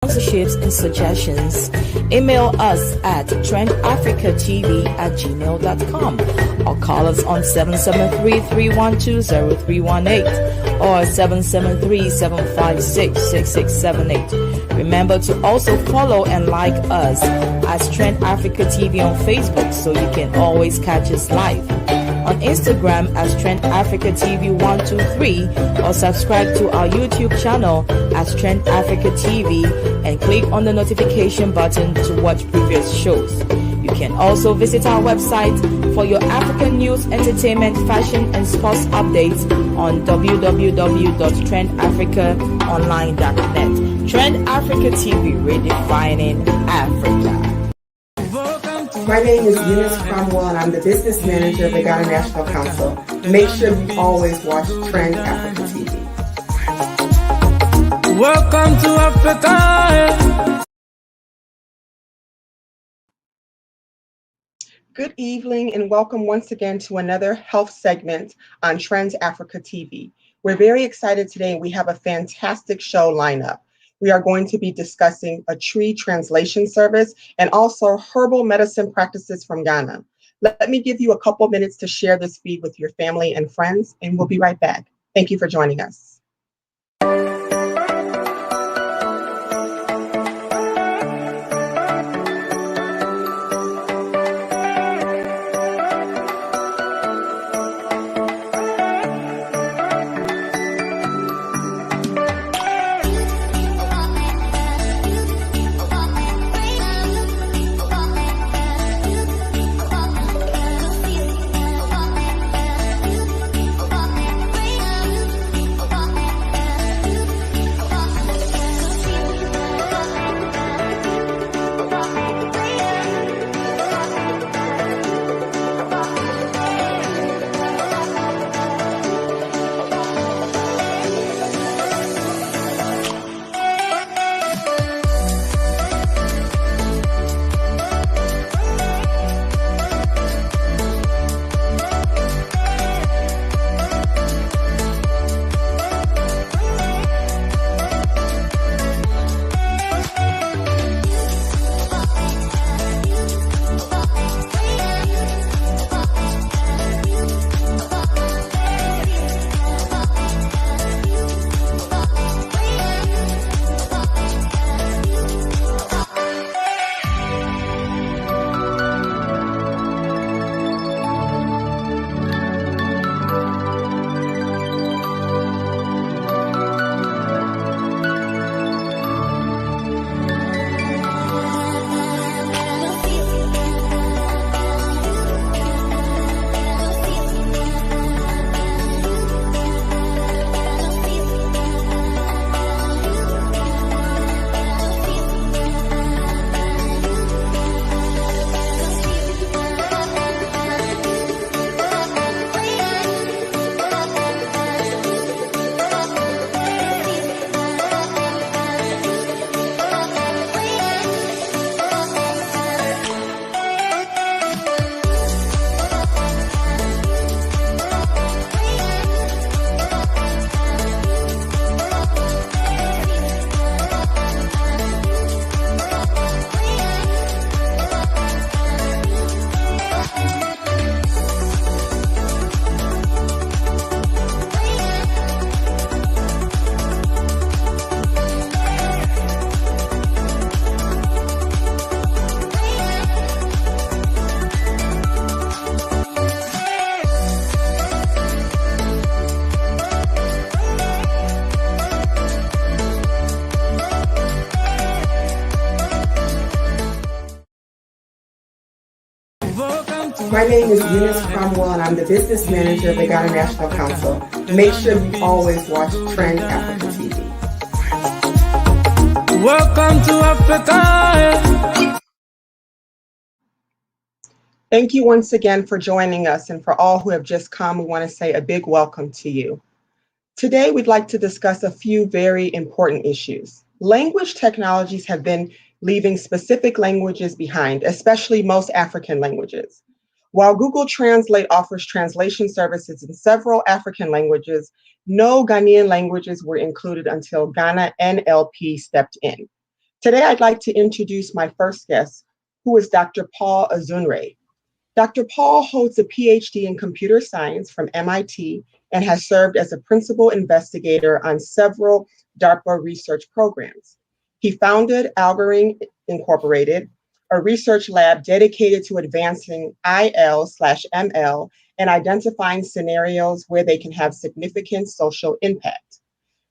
sponsorships and suggestions, email us at trendafricatv@gmail.com or call us on 773-312-0318 or 773-756-6678. Remember to also follow and like us as Trend Africa TV on Facebook so you can always catch us live. On Instagram as Trend Africa TV 123 or subscribe to our YouTube channel as Trend Africa TV and click on the notification button to watch previous shows. You can also visit our website for your African news, entertainment, fashion, and sports updates on www.trendafricaonline.net. Trend Africa TV, redefining Africa. My name is Eunice Cromwell, and I'm the business manager of the Ghana National Council. Make sure you always watch Trend Africa TV. Welcome to Africa. Good evening and welcome once again to another health segment on Trends Africa TV. We're very excited today. We have a fantastic show lineup. We are going to be discussing a tree translation service and also herbal medicine practices from Ghana. Let me give you a couple minutes to share this feed with your family and friends, and we'll be right back. Thank you for joining us. My name is Eunice Cromwell, and I'm the business manager of the Ghana National Council. Make sure you always watch Trend Africa TV. Welcome to Africa. Thank you once again for joining us, and for all who have just come, we want to say a big welcome to you. Today, we'd like to discuss a few very important issues. Language technologies have been leaving specific languages behind, especially most African languages. While Google Translate offers translation services in several African languages, no Ghanaian languages were included until Ghana NLP stepped in. Today, I'd like to introduce my first guest, who is Dr. Paul Azunre. Dr. Paul holds a PhD in computer science from MIT and has served as a principal investigator on several DARPA research programs. He founded Algoring Incorporated, a research lab dedicated to advancing IL/ML and identifying scenarios where they can have significant social impact.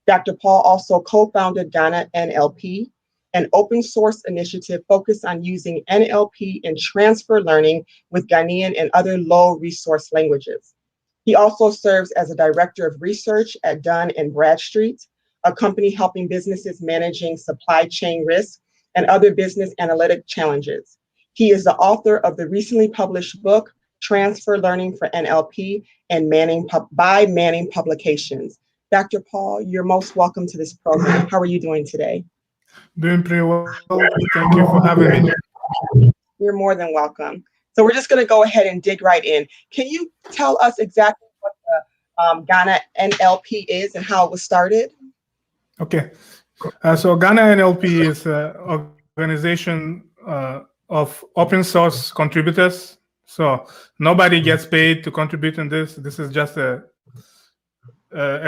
Dr. Paul also co-founded Ghana NLP, an open source initiative focused on using NLP in transfer learning with Ghanaian and other low resource languages. He also serves as a director of research at Dun & Bradstreet, a company helping businesses managing supply chain risk and other business analytic challenges. He is the author of the recently published book, Transfer Learning for NLP and by Manning Publications. Dr. Paul, you're most welcome to this program. How are you doing today? Doing pretty well. Thank you for having me. You're more than welcome. So we're just going to go ahead and dig right in. Can you tell us exactly what the Ghana NLP is and how it was started? Okay. So Ghana NLP is an organization of open source contributors. So nobody gets paid to contribute in this. This is just a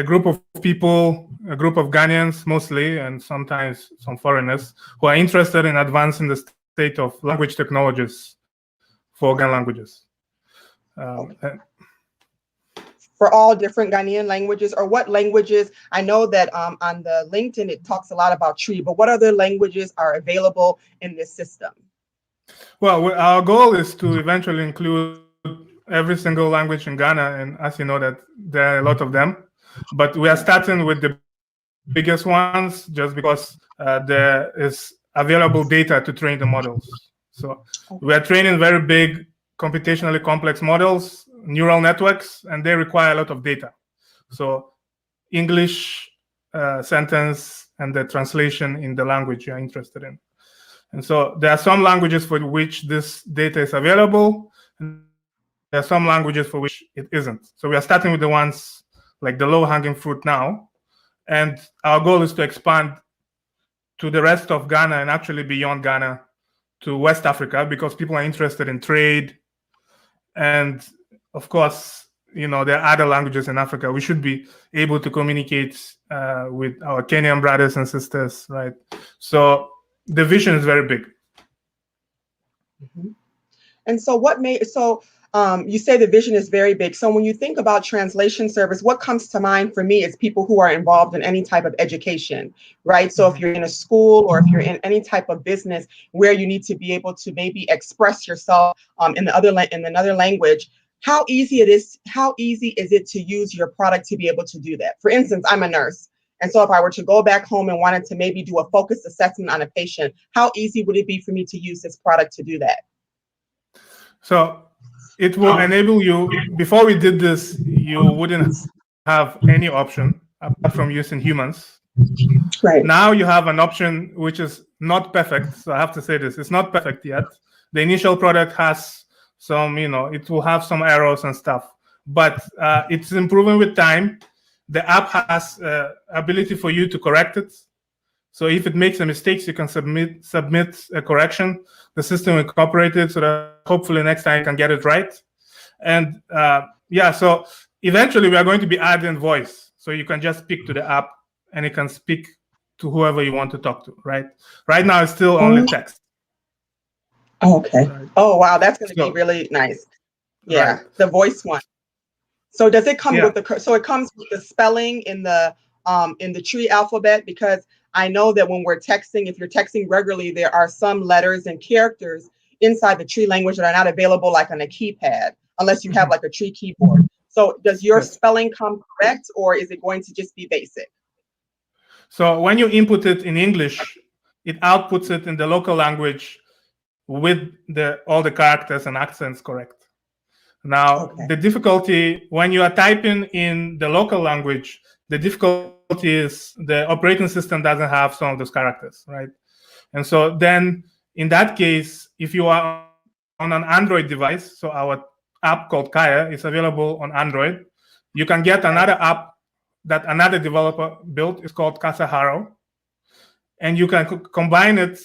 group of people, a group of Ghanaians mostly, and sometimes some foreigners, who are interested in advancing the state of language technologies for Ghanaian languages. For all different Ghanaian languages, or what languages? I know that on the LinkedIn, it talks a lot about Tree, but what other languages are available in this system? Well, our goal is to eventually include every single language in Ghana, and as you know, that there are a lot of them. But we are starting with the biggest ones just because there is available data to train the models. So we are training very big, computationally complex models, neural networks, and they require a lot of data. So English sentence and the translation in the language you're interested in. And so there are some languages for which this data is available, and there are some languages for which it isn't. So we are starting with the ones like the low-hanging fruit now. And our goal is to expand to the rest of Ghana and actually beyond Ghana to West Africa, because people are interested in trade. And of course, you know, there are other languages in Africa. We should be able to communicate with our Kenyan brothers and sisters, right? So the vision is very big. Mm-hmm. And so you say the vision is very big. So when you think about translation service, what comes to mind for me is people who are involved in any type of education, right? So if you're in a school or if you're in any type of business where you need to be able to maybe express yourself in another language, how easy is it to use your product to be able to do that? For instance, I'm a nurse. And so if I were to go back home and wanted to maybe do a focused assessment on a patient, how easy would it be for me to use this product to do that? So it will enable you. Before we did this, you wouldn't have any option apart from using humans. Right. Now you have an option which is not perfect. So I have to say this, it's not perfect yet. The initial product has some, it will have some errors and stuff, but it's improving with time. The app has ability for you to correct it. So if it makes a mistake, you can submit a correction. The system will incorporate it so that hopefully next time you can get it right. And so eventually we are going to be adding voice. So you can just speak to the app and it can speak to whoever you want to talk to, right? Right now it's still only text. Oh, okay. Right. Oh, wow. That's going to be really nice. Yeah, right. The voice one. So does it come with it comes with the spelling in the Tree alphabet? Because I know that when we're texting, if you're texting regularly, there are some letters and characters inside the Tree language that are not available like on a keypad, unless you have like a Tree keyboard. So does your spelling come correct, or is it going to just be basic? So when you input it in English, it outputs it in the local language with all the characters and accents correct. Now, the difficulty when you are typing in the local language, the difficulty is the operating system doesn't have some of those characters, right? And so then in that case, if you are on an Android device, so our app called Kaya is available on Android, you can get another app that another developer built. It's called Kasaharo. and you can combine it.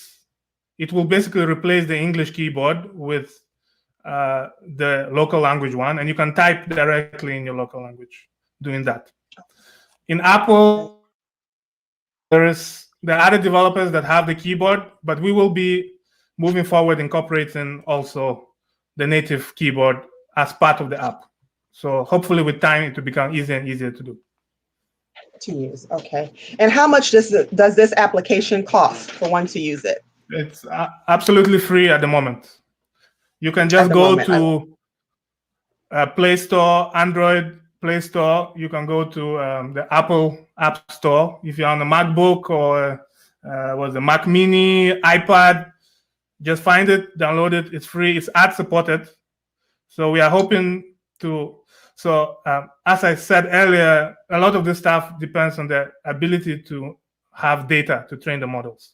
It will basically replace the English keyboard with the local language one, and you can type directly in your local language doing that. In Apple, there are other developers that have the keyboard, but we will be moving forward incorporating also the native keyboard as part of the app. So hopefully with time, it will become easier and easier to do. To use, okay. And how much does this application cost for one to use it? It's absolutely free at the moment. You can just go to Play Store, Android Play Store. You can go to the Apple App Store. If you're on a MacBook or the Mac Mini, iPad, just find it, download it. It's free. It's ad supported. So we are hoping to. So as I said earlier, a lot of this stuff depends on the ability to have data to train the models.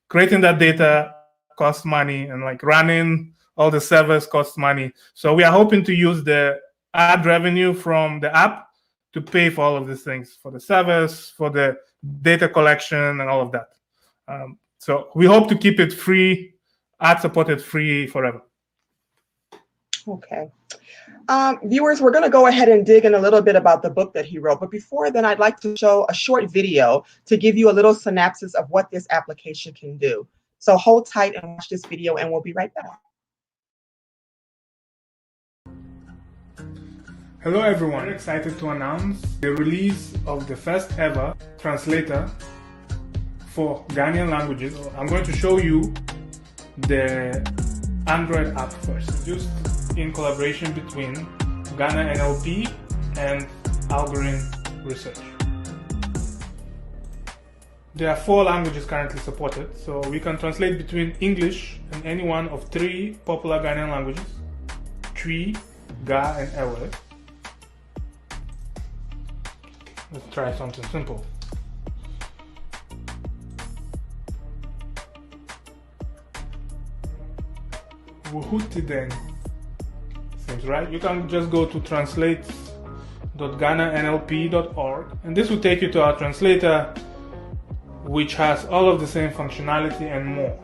Creating that data costs money, and like running all the servers costs money. So we are hoping to use the ad revenue from the app to pay for all of these things, for the servers, for the data collection, and all of that. So we hope to keep it free, ad supported, free forever. Okay. Viewers, we're going to go ahead and dig in a little bit about the book that he wrote. But before then, I'd like to show a short video to give you a little synopsis of what this application can do. So hold tight and watch this video, and we'll be right back. Hello everyone, I'm excited to announce the release of the first ever translator for Ghanaian languages. I'm going to show you the Android app first, produced in collaboration between Ghana NLP and Algorithm Research. There are 4 languages currently supported, so we can translate between English and any one of 3 popular Ghanaian languages, Twi, Ga, and Ewe. Let's try something simple. Wuhutiden. Seems right. You can just go to translate.ghananlp.org, and this will take you to our translator, which has all of the same functionality and more.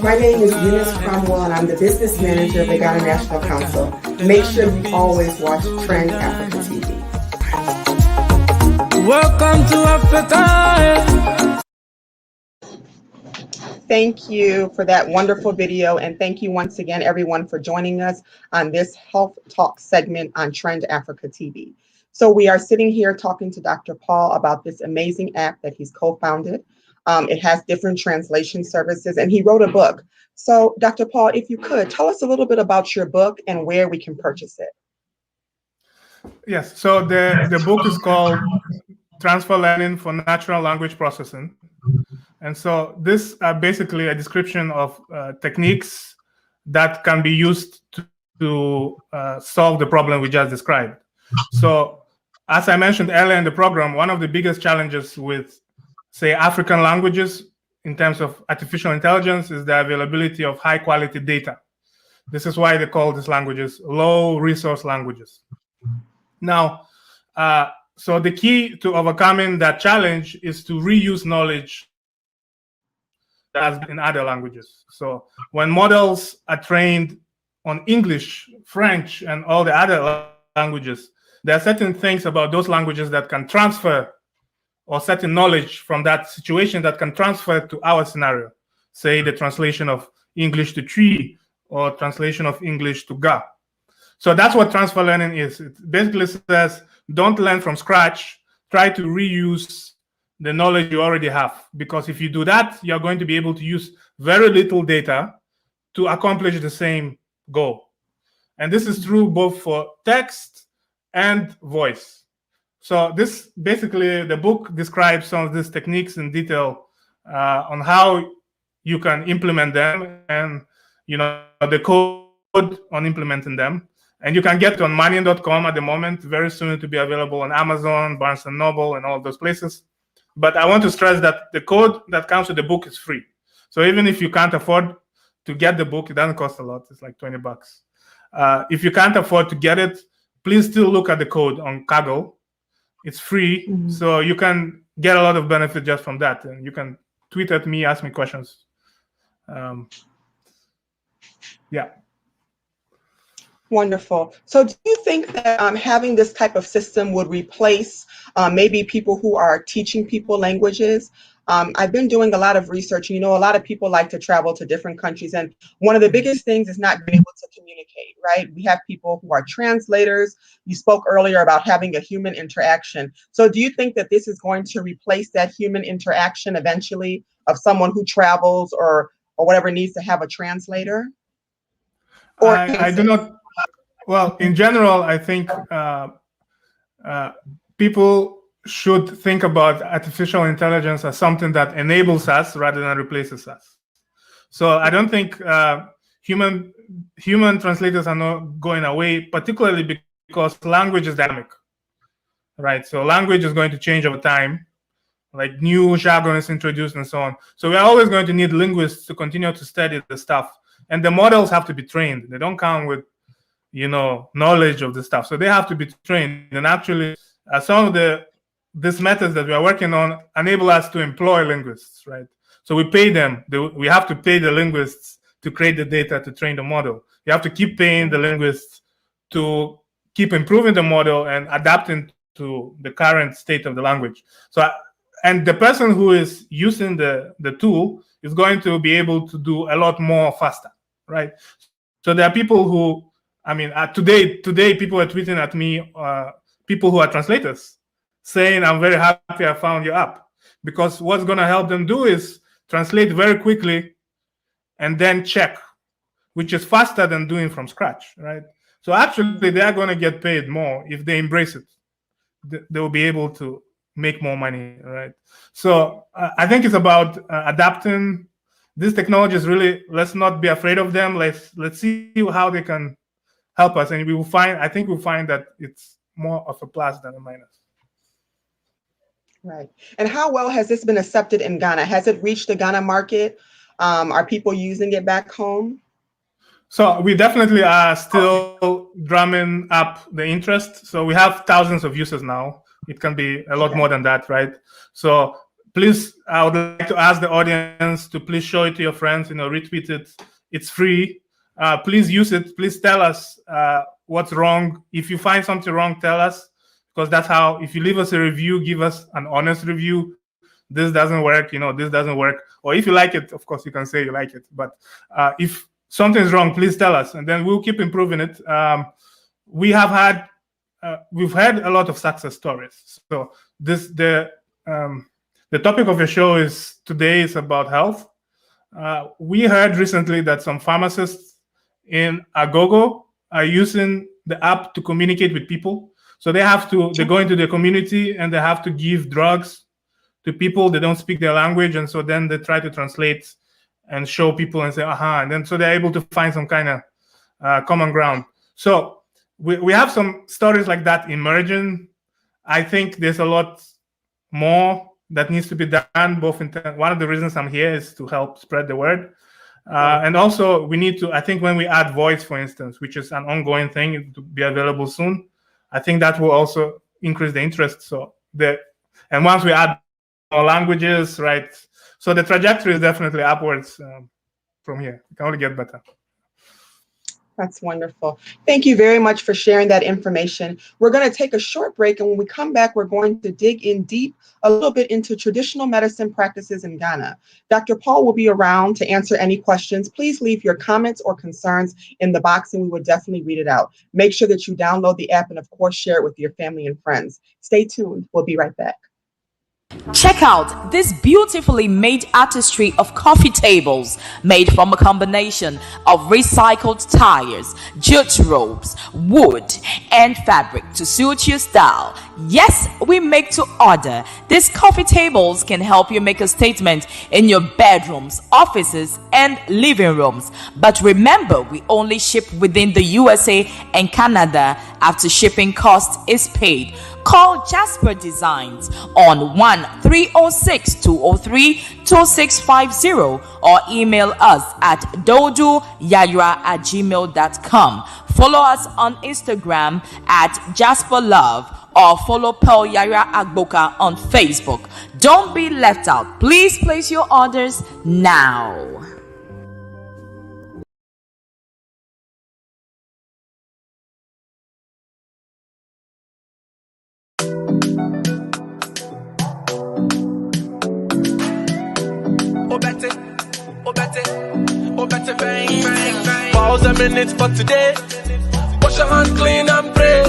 My name is Eunice Cromwell, and I'm the business manager of the Ghana National Council. Make sure you always watch Trend Africa TV. Welcome to Africa. Thank you for that wonderful video, and thank you once again, everyone, for joining us on this Health Talk segment on Trend Africa TV. So we are sitting here talking to Dr. Paul about this amazing app that he's co-founded. It has different translation services, and he wrote a book. So Dr. Paul, if you could, tell us a little bit about your book and where we can purchase it. Yes, so the book is called Transfer Learning for Natural Language Processing. And so this basically a description of techniques that can be used to solve the problem we just described. So as I mentioned earlier in the program, one of the biggest challenges with, say, African languages in terms of artificial intelligence is the availability of high quality data. This is why they call these languages low resource languages. Now, so the key to overcoming that challenge is to reuse knowledge that's in other languages. So when models are trained on English, French, and all the other languages, there are certain things about those languages that can transfer, or certain knowledge from that situation that can transfer to our scenario. Say the translation of English to Twi or translation of English to Ga. So that's what transfer learning is. It basically says, don't learn from scratch, try to reuse the knowledge you already have. Because if you do that, you're going to be able to use very little data to accomplish the same goal. And this is true both for text and voice. So this basically, the book describes some of these techniques in detail on how you can implement them and, the code on implementing them. And you can get it on Manion.com at the moment, very soon to be available on Amazon, Barnes & Noble, and all of those places. But I want to stress that the code that comes with the book is free. So even if you can't afford to get the book, it doesn't cost a lot. It's like $20. If you can't afford to get it, please still look at the code on Kaggle. It's free, so you can get a lot of benefit just from that. And you can tweet at me, ask me questions. Yeah. Wonderful. So do you think that having this type of system would replace maybe people who are teaching people languages? I've been doing a lot of research. A lot of people like to travel to different countries. And one of the biggest things is not being able to communicate, right? We have people who are translators. You spoke earlier about having a human interaction. So do you think that this is going to replace that human interaction eventually of someone who travels or whatever needs to have a translator? Or I do not. Well, in general, I think people should think about artificial intelligence as something that enables us rather than replaces us. So I don't think human translators are not going away, particularly because language is dynamic, right? So language is going to change over time, like new jargon is introduced and so on. So we're always going to need linguists to continue to study the stuff. And the models have to be trained. They don't come with knowledge of the stuff. So they have to be trained. And actually, some of these methods that we are working on enable us to employ linguists, right? So we pay them. We have to pay the linguists to create the data to train the model. You have to keep paying the linguists to keep improving the model and adapting to the current state of the language. So, and the person who is using the tool is going to be able to do a lot more faster, right? So there are people who, today people are tweeting at me, people who are translators, saying, I'm very happy I found your app. Because what's going to help them do is translate very quickly and then check, which is faster than doing from scratch, right? So actually, they are going to get paid more if they embrace it. They will be able to make more money, right? So I think it's about adapting these technologies. Really, let's not be afraid of them. Let's see how they can help us, and we'll find that it's more of a plus than a minus. Right. And how well has this been accepted in Ghana? Has it reached the Ghana market? Are people using it back home? So we definitely are still drumming up the interest. So we have thousands of users now. It can be a lot more than that, right? So please, I would like to ask the audience to please show it to your friends, retweet it. It's free. Please use it. Please tell us what's wrong. If you find something wrong, tell us, because that's how, if you leave us a review, give us an honest review. This doesn't work, this doesn't work. Or if you like it, of course, you can say you like it. But if something's wrong, please tell us, and then we'll keep improving it. We've had a lot of success stories. So the topic of your show today is about health. We heard recently that some pharmacists in Agogo are using the app to communicate with people. So they go into the community and they have to give drugs to people. They don't speak their language, and so then they try to translate and show people and say, aha, and then so they're able to find some kind of common ground. So we have some stories like that emerging. I think there's a lot more that needs to be done. One of the reasons I'm here is to help spread the word. And also we need to, I think when we add voice, for instance, which is an ongoing thing to be available soon, I think that will also increase the interest. And once we add more languages, right? So the trajectory is definitely upwards from here. It can only get better. That's wonderful. Thank you very much for sharing that information. We're going to take a short break, and when we come back, we're going to dig in deep a little bit into traditional medicine practices in Ghana. Dr. Paul will be around to answer any questions. Please leave your comments or concerns in the box, and we will definitely read it out. Make sure that you download the app and, of course, share it with your family and friends. Stay tuned. We'll be right back. Check out this beautifully made artistry of coffee tables made from a combination of recycled tires, jute ropes, wood, and fabric to suit your style. Yes, we make to order. These coffee tables can help you make a statement in your bedrooms, offices, and living rooms. But remember, we only ship within the USA and Canada after shipping cost is paid. Call Jasper Designs on 1-306-203-2650 or email us at doduyayra@gmail.com. Follow us on Instagram at Jasper Love or follow Pearl Yara Agboka on Facebook. Don't be left out. Please place your orders now. Pause a minute for today. Wash your hand clean and pray.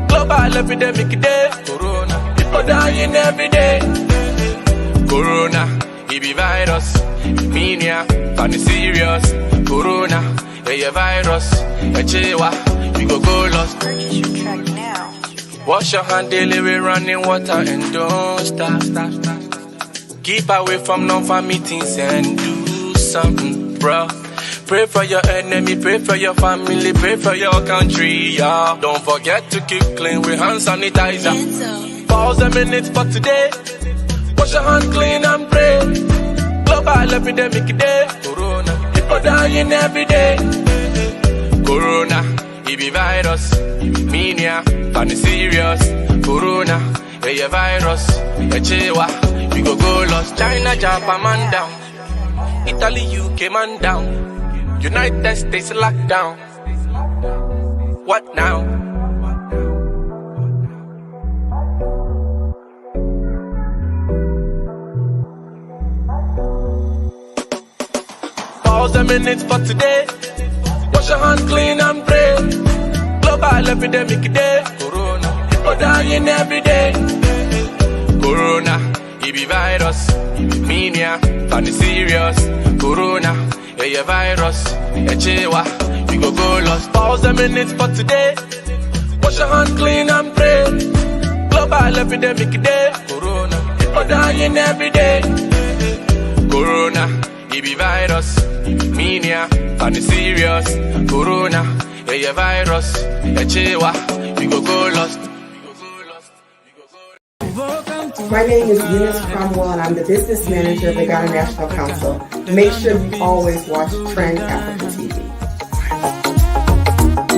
Global epidemic day. Corona, people dying every day. Corona, it be virus. Mania, funny serious. Corona, yeah, virus. Echewa, we go lost. Wash your hand daily with running water and don't stop. Keep away from non-farm meetings and do something, bro. Pray for your enemy, pray for your family, pray for your country, yeah. Don't forget to keep clean with hand sanitizer. Pause a minute for today. Wash your hand clean and pray. Global epidemic day. Corona, people dying every day. Corona, it be virus. Mania, funny serious. Corona, yeah, virus. Echewa, we go lost. China, Japan, man down. Italy, UK, man down. United States locked down. What now? Pause a minute for today. Wash your hand clean and pray. Global epidemic day. Corona, people dying every day. Corona, it be virus. Mania, funny serious. Corona, yeah, virus. Echewa, we go lost. Pause a minute for today. Wash your hand clean and pray. Global epidemic day. Corona, people dying every day. Corona, it be virus. Mania, funny serious. Corona, yeah, virus. Echewa, we go lost. My name is Eunice Cromwell, and I'm the business manager of the Ghana National Council. Make sure you always watch Trend Africa TV.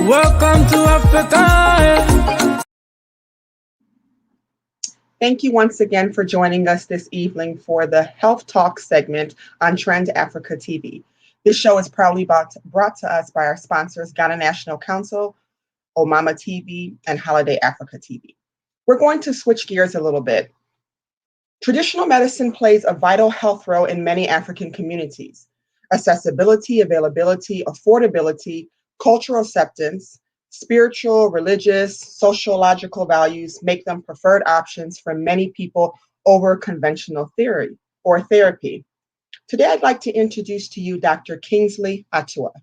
Welcome to Africa. Thank you once again for joining us this evening for the Health Talk segment on Trend Africa TV. This show is proudly brought to us by our sponsors, Ghana National Council, Omama TV, and Holiday Africa TV. We're going to switch gears a little bit. Traditional medicine plays a vital health role in many African communities. Accessibility, availability, affordability, cultural acceptance, spiritual, religious, sociological values make them preferred options for many people over conventional theory or therapy. Today, I'd like to introduce to you Dr. Kingsley Atua.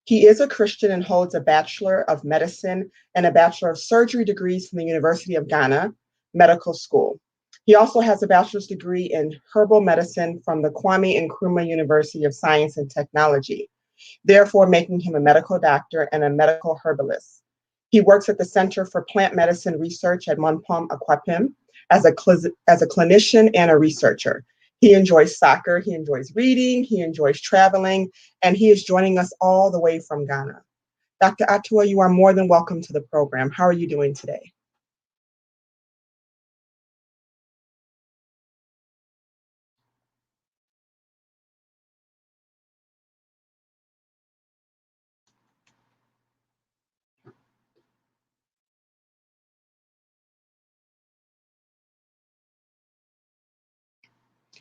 He is a Christian and holds a Bachelor of Medicine and a Bachelor of Surgery degrees from the University of Ghana Medical School. He also has a bachelor's degree in herbal medicine from the Kwame Nkrumah University of Science and Technology, therefore making him a medical doctor and a medical herbalist. He works at the Center for Plant Medicine Research at Monpom Aquapim as a clinician and a researcher. He enjoys soccer, he enjoys reading, he enjoys traveling, and he is joining us all the way from Ghana. Dr. Atua, you are more than welcome to the program. How are you doing today?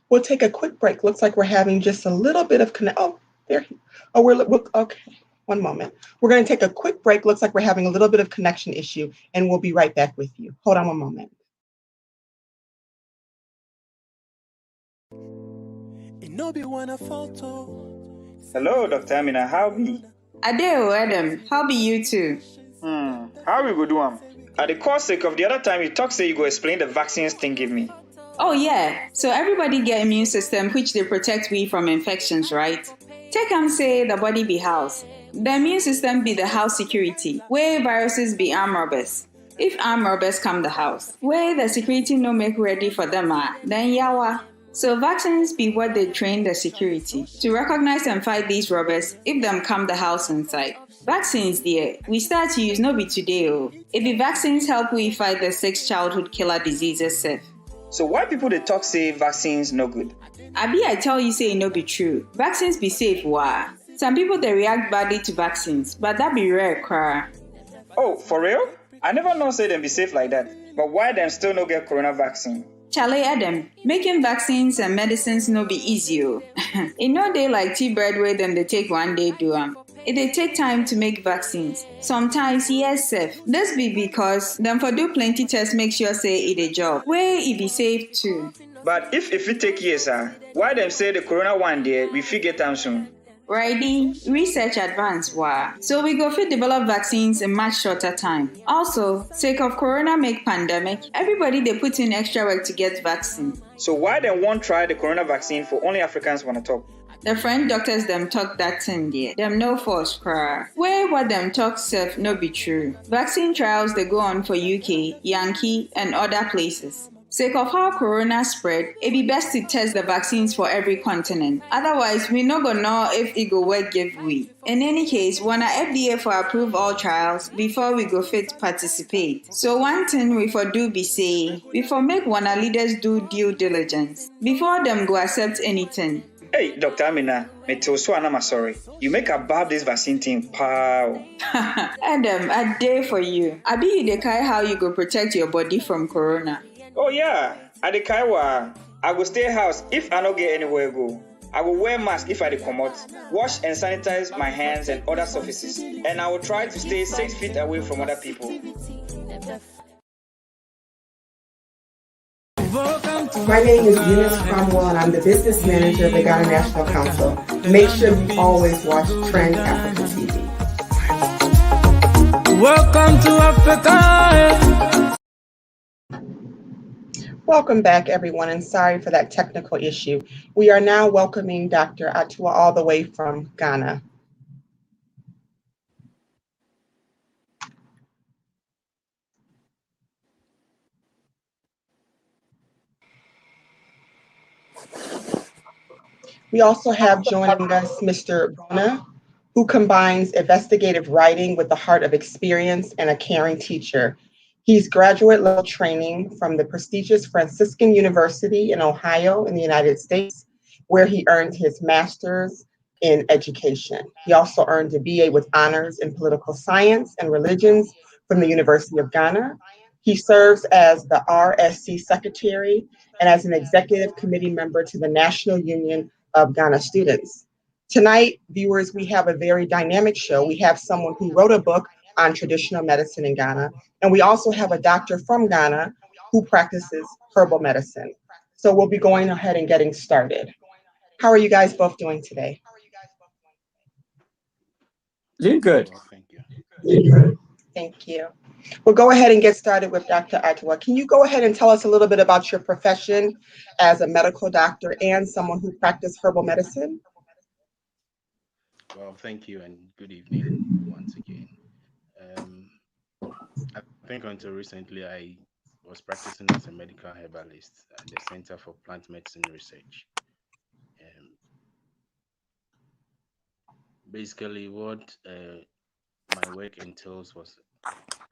We'll take a quick break. Looks like we're having just a little bit of connect. Oh, there. Oh, okay. One moment. We're going to take a quick break. Looks like we're having a little bit of connection issue, and we'll be right back with you. Hold on one moment. Hello, Dr. Amina. How be? Adeo, Adam. How be you too? How we go do am? At the course sake of the other time you talk, say you go explain the vaccines thing give me. Oh yeah. So everybody get immune system which they protect we from infections, right? Take am say the body be house. The immune system be the house security, where viruses be arm robbers. If arm robbers come the house, where the security no make ready for them then yawa. So vaccines be what they train the security to recognize and fight these robbers if them come the house inside. Vaccines there, we start to use no be today If the vaccines help we fight the 6 childhood killer diseases safe. So why people they talk say vaccines no good? Abi, I tell you say no be true. Vaccines be safe, wah. Some people they react badly to vaccines, but that be rare, cry. Oh, for real? I never know say them be safe like that. But why them still no get corona vaccine? Charlie Adam, making vaccines and medicines no be easy. It no day like tea bread where them they take one day do It they take time to make vaccines. Sometimes yes safe. This be because them for do plenty tests make sure say it a job. Where it be safe too. But if it take years, why them say the corona one day we figure time soon? Righty, research advance wah. So we go fit develop vaccines in much shorter time. Also, sake of corona make pandemic, everybody they put in extra work to get vaccine. So why them won't try the corona vaccine for only Africans wanna talk? The French doctors them talk that thing there. Them no force cry. Where what them talk self no be true. Vaccine trials they go on for UK, Yankee, and other places. Sake of how corona spread, it be best to test the vaccines for every continent. Otherwise, we no gonna know if it go work give we. In any case, wanna FDA for approve all trials before we go fit participate. So one thing we for do be say, before make wanna leaders do due diligence before them go accept anything. Hey, Dr. Amina, me tell so I'm sorry. You make about this vaccine thing, pow. Adam, I dare for you. I be you the kai how you go protect your body from corona. Oh yeah, at the Kaiwa, I will stay house if I don't get anywhere go. I will wear mask if I dey comot, wash and sanitize my hands and other surfaces, and I will try to stay 6 feet away from other people. My name is Eunice Cromwell, and I'm the business manager of the Ghana National Council. Make sure you always watch Trend Africa TV. Welcome to Africa. Welcome back, everyone, and sorry for that technical issue. We are now welcoming Dr. Atua all the way from Ghana. We also have joining us Mr. Bona, who combines investigative writing with the heart of experience and a caring teacher. He's graduate level training from the prestigious Franciscan University in Ohio in the United States, where he earned his master's in education. He also earned a BA with honors in political science and religions from the University of Ghana. He serves as the RSC secretary and as an executive committee member to the National Union of Ghana Students. Tonight, viewers, we have a very dynamic show. We have someone who wrote a book on traditional medicine in Ghana, and we also have a doctor from Ghana who practices herbal medicine. So we'll be going ahead and getting started. How are you guys both doing today? Doing good. Thank you. Thank you. We'll go ahead and get started with Dr. Atua. Can you go ahead and tell us a little bit about your profession as a medical doctor and someone who practices herbal medicine? Well, thank you and good evening once again. I think until recently I was practicing as a medical herbalist at the Center for Plant Medicine Research. Basically, what my work entails was,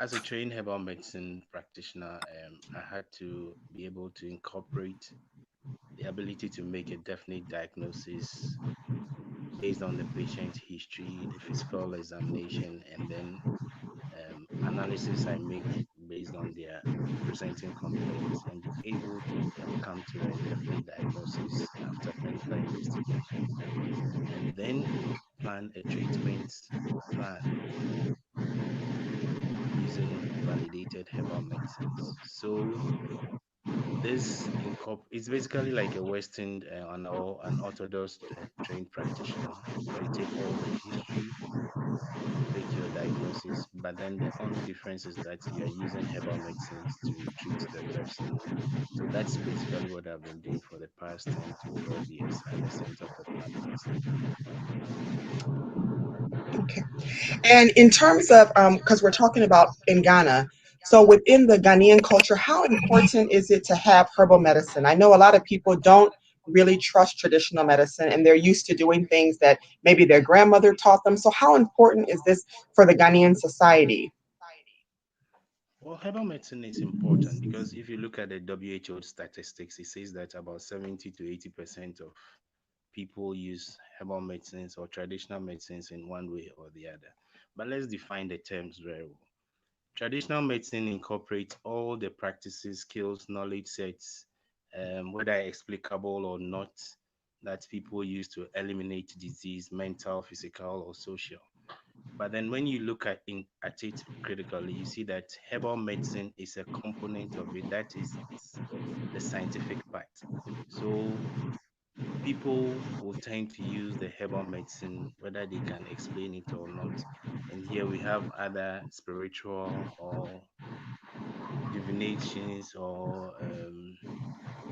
as a trained herbal medicine practitioner, I had to be able to incorporate the ability to make a definite diagnosis based on the patient's history, the physical examination, and then analysis I make based on their presenting complaints and be able to come to a definite diagnosis after clinical investigation, and then plan a treatment plan using validated herbal medicines. So it's basically like a Western or an Orthodox trained practitioner where you take all the history, take your diagnosis, but then the only difference is that you are using herbal medicines to treat the person. So that's basically what I've been doing for the past 10 to 12 years at the Center for Plant Medicine. Okay. And in terms of, because we're talking about in Ghana, so within the Ghanaian culture, how important is it to have herbal medicine? I know a lot of people don't really trust traditional medicine and they're used to doing things that maybe their grandmother taught them. So how important is this for the Ghanaian society? Well, herbal medicine is important because if you look at the WHO statistics, it says that about 70 to 80% of people use herbal medicines or traditional medicines in one way or the other. But let's define the terms very well. Traditional medicine incorporates all the practices, skills, knowledge sets, whether explicable or not, that people use to eliminate disease, mental, physical, or social. But then when you look at it critically, you see that herbal medicine is a component of it. That is the scientific part. So people will tend to use the herbal medicine whether they can explain it or not. And here we have other spiritual or divinations or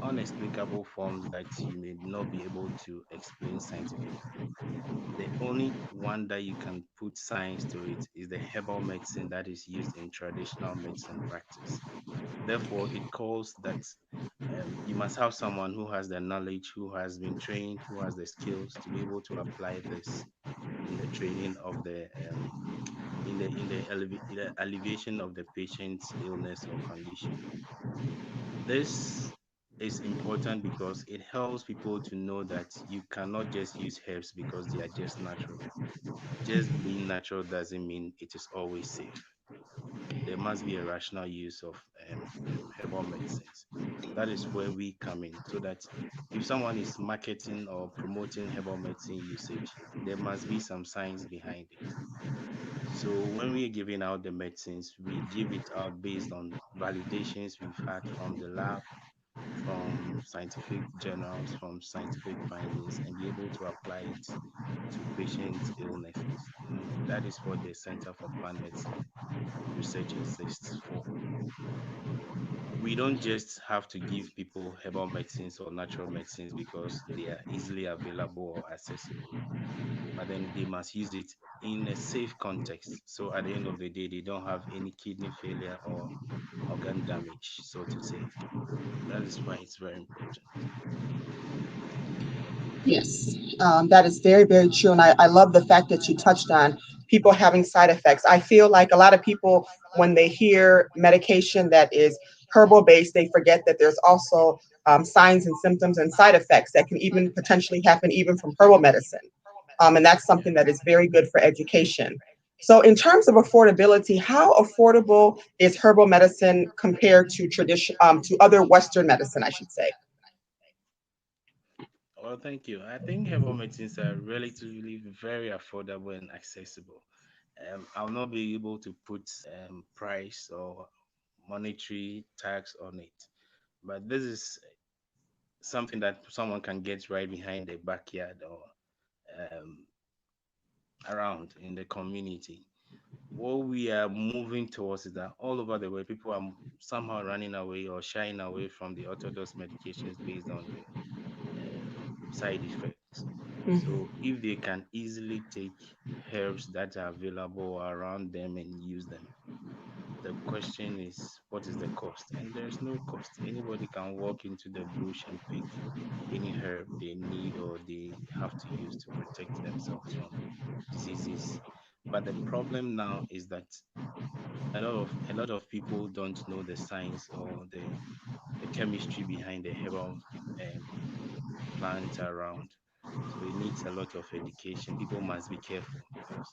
unexplicable forms that you may not be able to explain scientifically. The only one that you can put science to it is the herbal medicine that is used in traditional medicine practice. Therefore, it calls that you must have someone who has the knowledge, who has been trained, who has the skills to be able to apply this in the training of the in the alleviation of the patient's illness or condition. This is important because it helps people to know that you cannot just use herbs because they are just natural. Just being natural doesn't mean it is always safe. There must be a rational use of herbal medicines. That is where we come in, so that if someone is marketing or promoting herbal medicine usage, there must be some science behind it. So when we're giving out the medicines, we give it out based on validations we've had from the lab, from scientific journals, from scientific findings, and be able to apply it to patients' illnesses. And that is what the Center for Plant Medicine research exists for. We don't just have to give people herbal medicines or natural medicines because they are easily available or accessible, but then they must use it in a safe context. So at the end of the day, they don't have any kidney failure or organ damage, so to say. That is why it's very important. Yes, that is very, very true. And I love the fact that you touched on people having side effects. I feel like a lot of people, when they hear medication that is herbal based, they forget that there's also signs and symptoms and side effects that can even potentially happen even from herbal medicine. And that's something that is very good for education. So, in terms of affordability, how affordable is herbal medicine compared to to other Western medicine, I should say? Well, thank you. I think herbal medicines are relatively very affordable and accessible. I'll not be able to put price or monetary tax on it, but this is something that someone can get right behind their backyard or um, around in the community. What we are moving towards is that all over the world, people are somehow running away or shying away from the orthodox medications based on the side effects. So if they can easily take herbs that are available around them and use them, the question is, what is the cost? And there's no cost. Anybody can walk into the bush and pick any herb they need or they have to use to protect themselves from diseases. But the problem now is that a lot of people don't know the science or the chemistry behind the herbal um, plants around. So it needs a lot of education. People must be careful because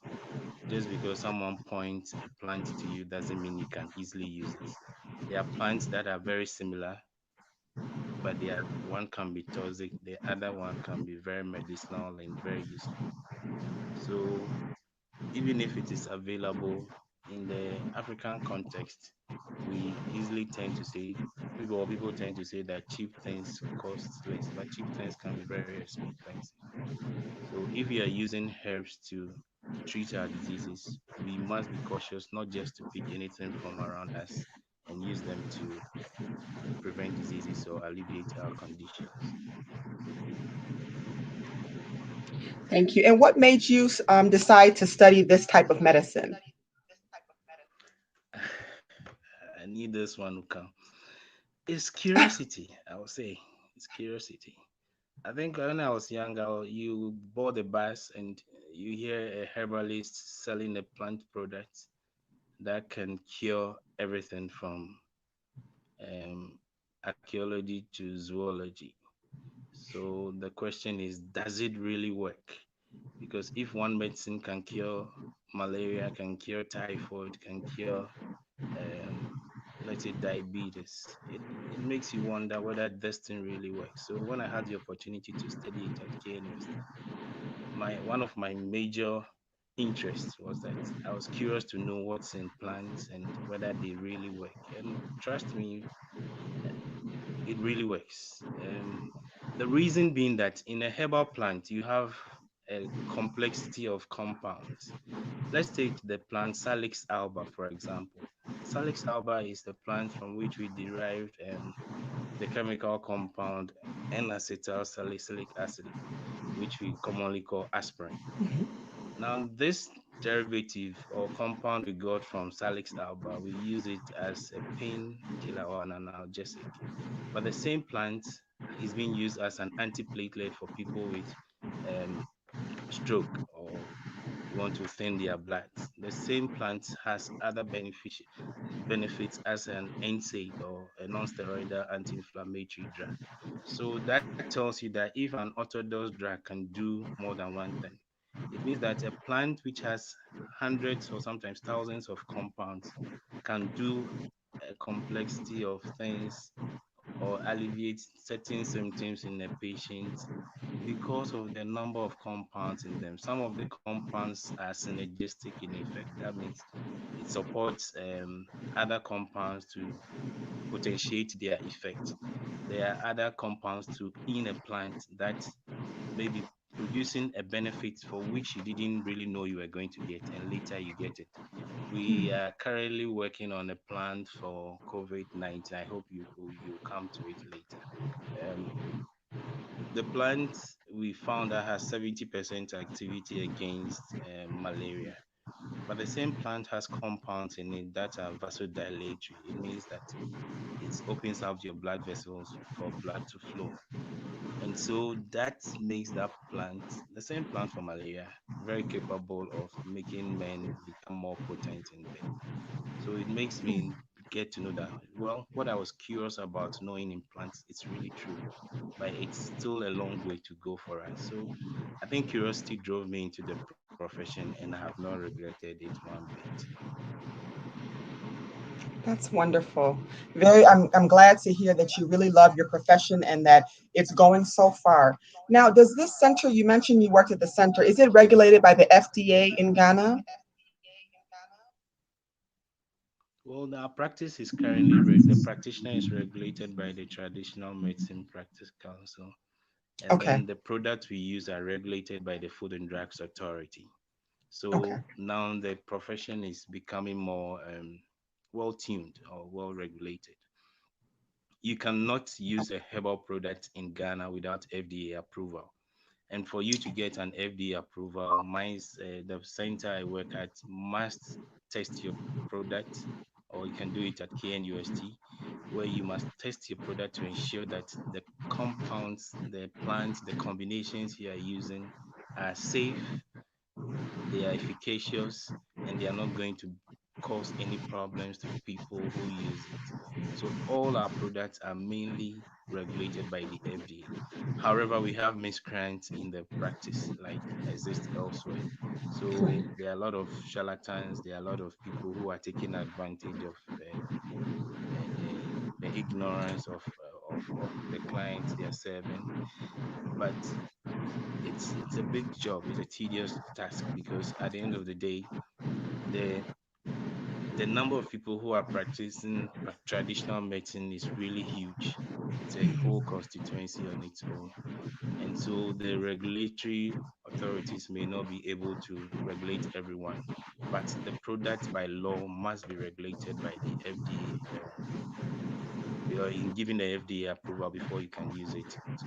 just because someone points a plant to you doesn't mean you can easily use it. There are plants that are very similar, but one can be toxic, the other one can be very medicinal and very useful. So even if it is available in the African context, we easily tend to say people tend to say that cheap things cost less, but cheap things can be very expensive. So if we are using herbs to treat our diseases, we must be cautious not just to pick anything from around us and use them to prevent diseases or alleviate our conditions. Thank you. And what made you decide to study this type of medicine? I need this one to come. It's curiosity, I would say. It's curiosity. I think when I was younger, you board the bus and you hear a herbalist selling a plant product that can cure everything from um, archaeology to zoology. So the question is, does it really work? Because if one medicine can cure malaria, can cure typhoid, can cure, um, let's say, diabetes, it makes you wonder whether this thing really works. So when I had the opportunity to study it at KNUST, one of my major interests was that I was curious to know what's in plants and whether they really work. And trust me, it really works. The reason being that in a herbal plant, you have a complexity of compounds. Let's take the plant Salix alba, for example. Salix alba is the plant from which we derived the chemical compound N-acetyl salicylic acid, which we commonly call aspirin. Now, this derivative or compound we got from Salix alba, we use it as a painkiller or an analgesic. But the same plant is being used as an antiplatelet for people with um, stroke or you want to thin their blood. The same plant has other benefits as an NSAID or a non-steroidal anti-inflammatory drug. So that tells you that if an orthodox drug can do more than one thing, it means that a plant which has hundreds or sometimes thousands of compounds can do a complexity of things or alleviate certain symptoms in a patient because of the number of compounds in them. Some of the compounds are synergistic in effect. That means it supports other compounds to potentiate their effect. There are other compounds to in a plant that may be producing a benefit for which you didn't really know you were going to get, and later you get it. We are currently working on a plan for COVID-19. I hope you come to it later. Um, the plant we found that has 70% activity against malaria. But the same plant has compounds in it that are vasodilatory. It means that it opens up your blood vessels for blood to flow. And so that makes that plant, the same plant for malaria, very capable of making men become more potent in bed. So it makes me get to know that, well, what I was curious about knowing in plants, it's really true, but it's still a long way to go for us. So I think curiosity drove me into the profession and I have not regretted it one bit. That's wonderful. I'm glad to hear that you really love your profession and that it's going so far. Now, does this center, you mentioned you worked at the center, is it regulated by the FDA in Ghana? Well, our practice is currently, the practitioner is regulated by the Traditional Medicine Practice Council. And Okay, then the products we use are regulated by the Food and Drugs Authority. okay. So now the profession is becoming more well tuned or well regulated. You cannot use a herbal product in Ghana without FDA approval. And for you to get an FDA approval, the center I work at must test your product, or you can do it at KNUST, where you must test your product to ensure that the compounds, the plants, the combinations you are using are safe, they are efficacious, and they are not going to cause any problems to people who use it. So all our products are mainly regulated by the FDA. However, we have miscreants in the practice, like exist elsewhere. So there are a lot of charlatans. There are a lot of people who are taking advantage of the ignorance of the clients they are serving. But it's a big job. It's a tedious task because at the end of the day, the the number of people who are practicing traditional medicine is really huge. It's a whole constituency on its own. And so the regulatory authorities may not be able to regulate everyone, but the product by law must be regulated by the FDA. You're in giving the FDA approval before you can use it in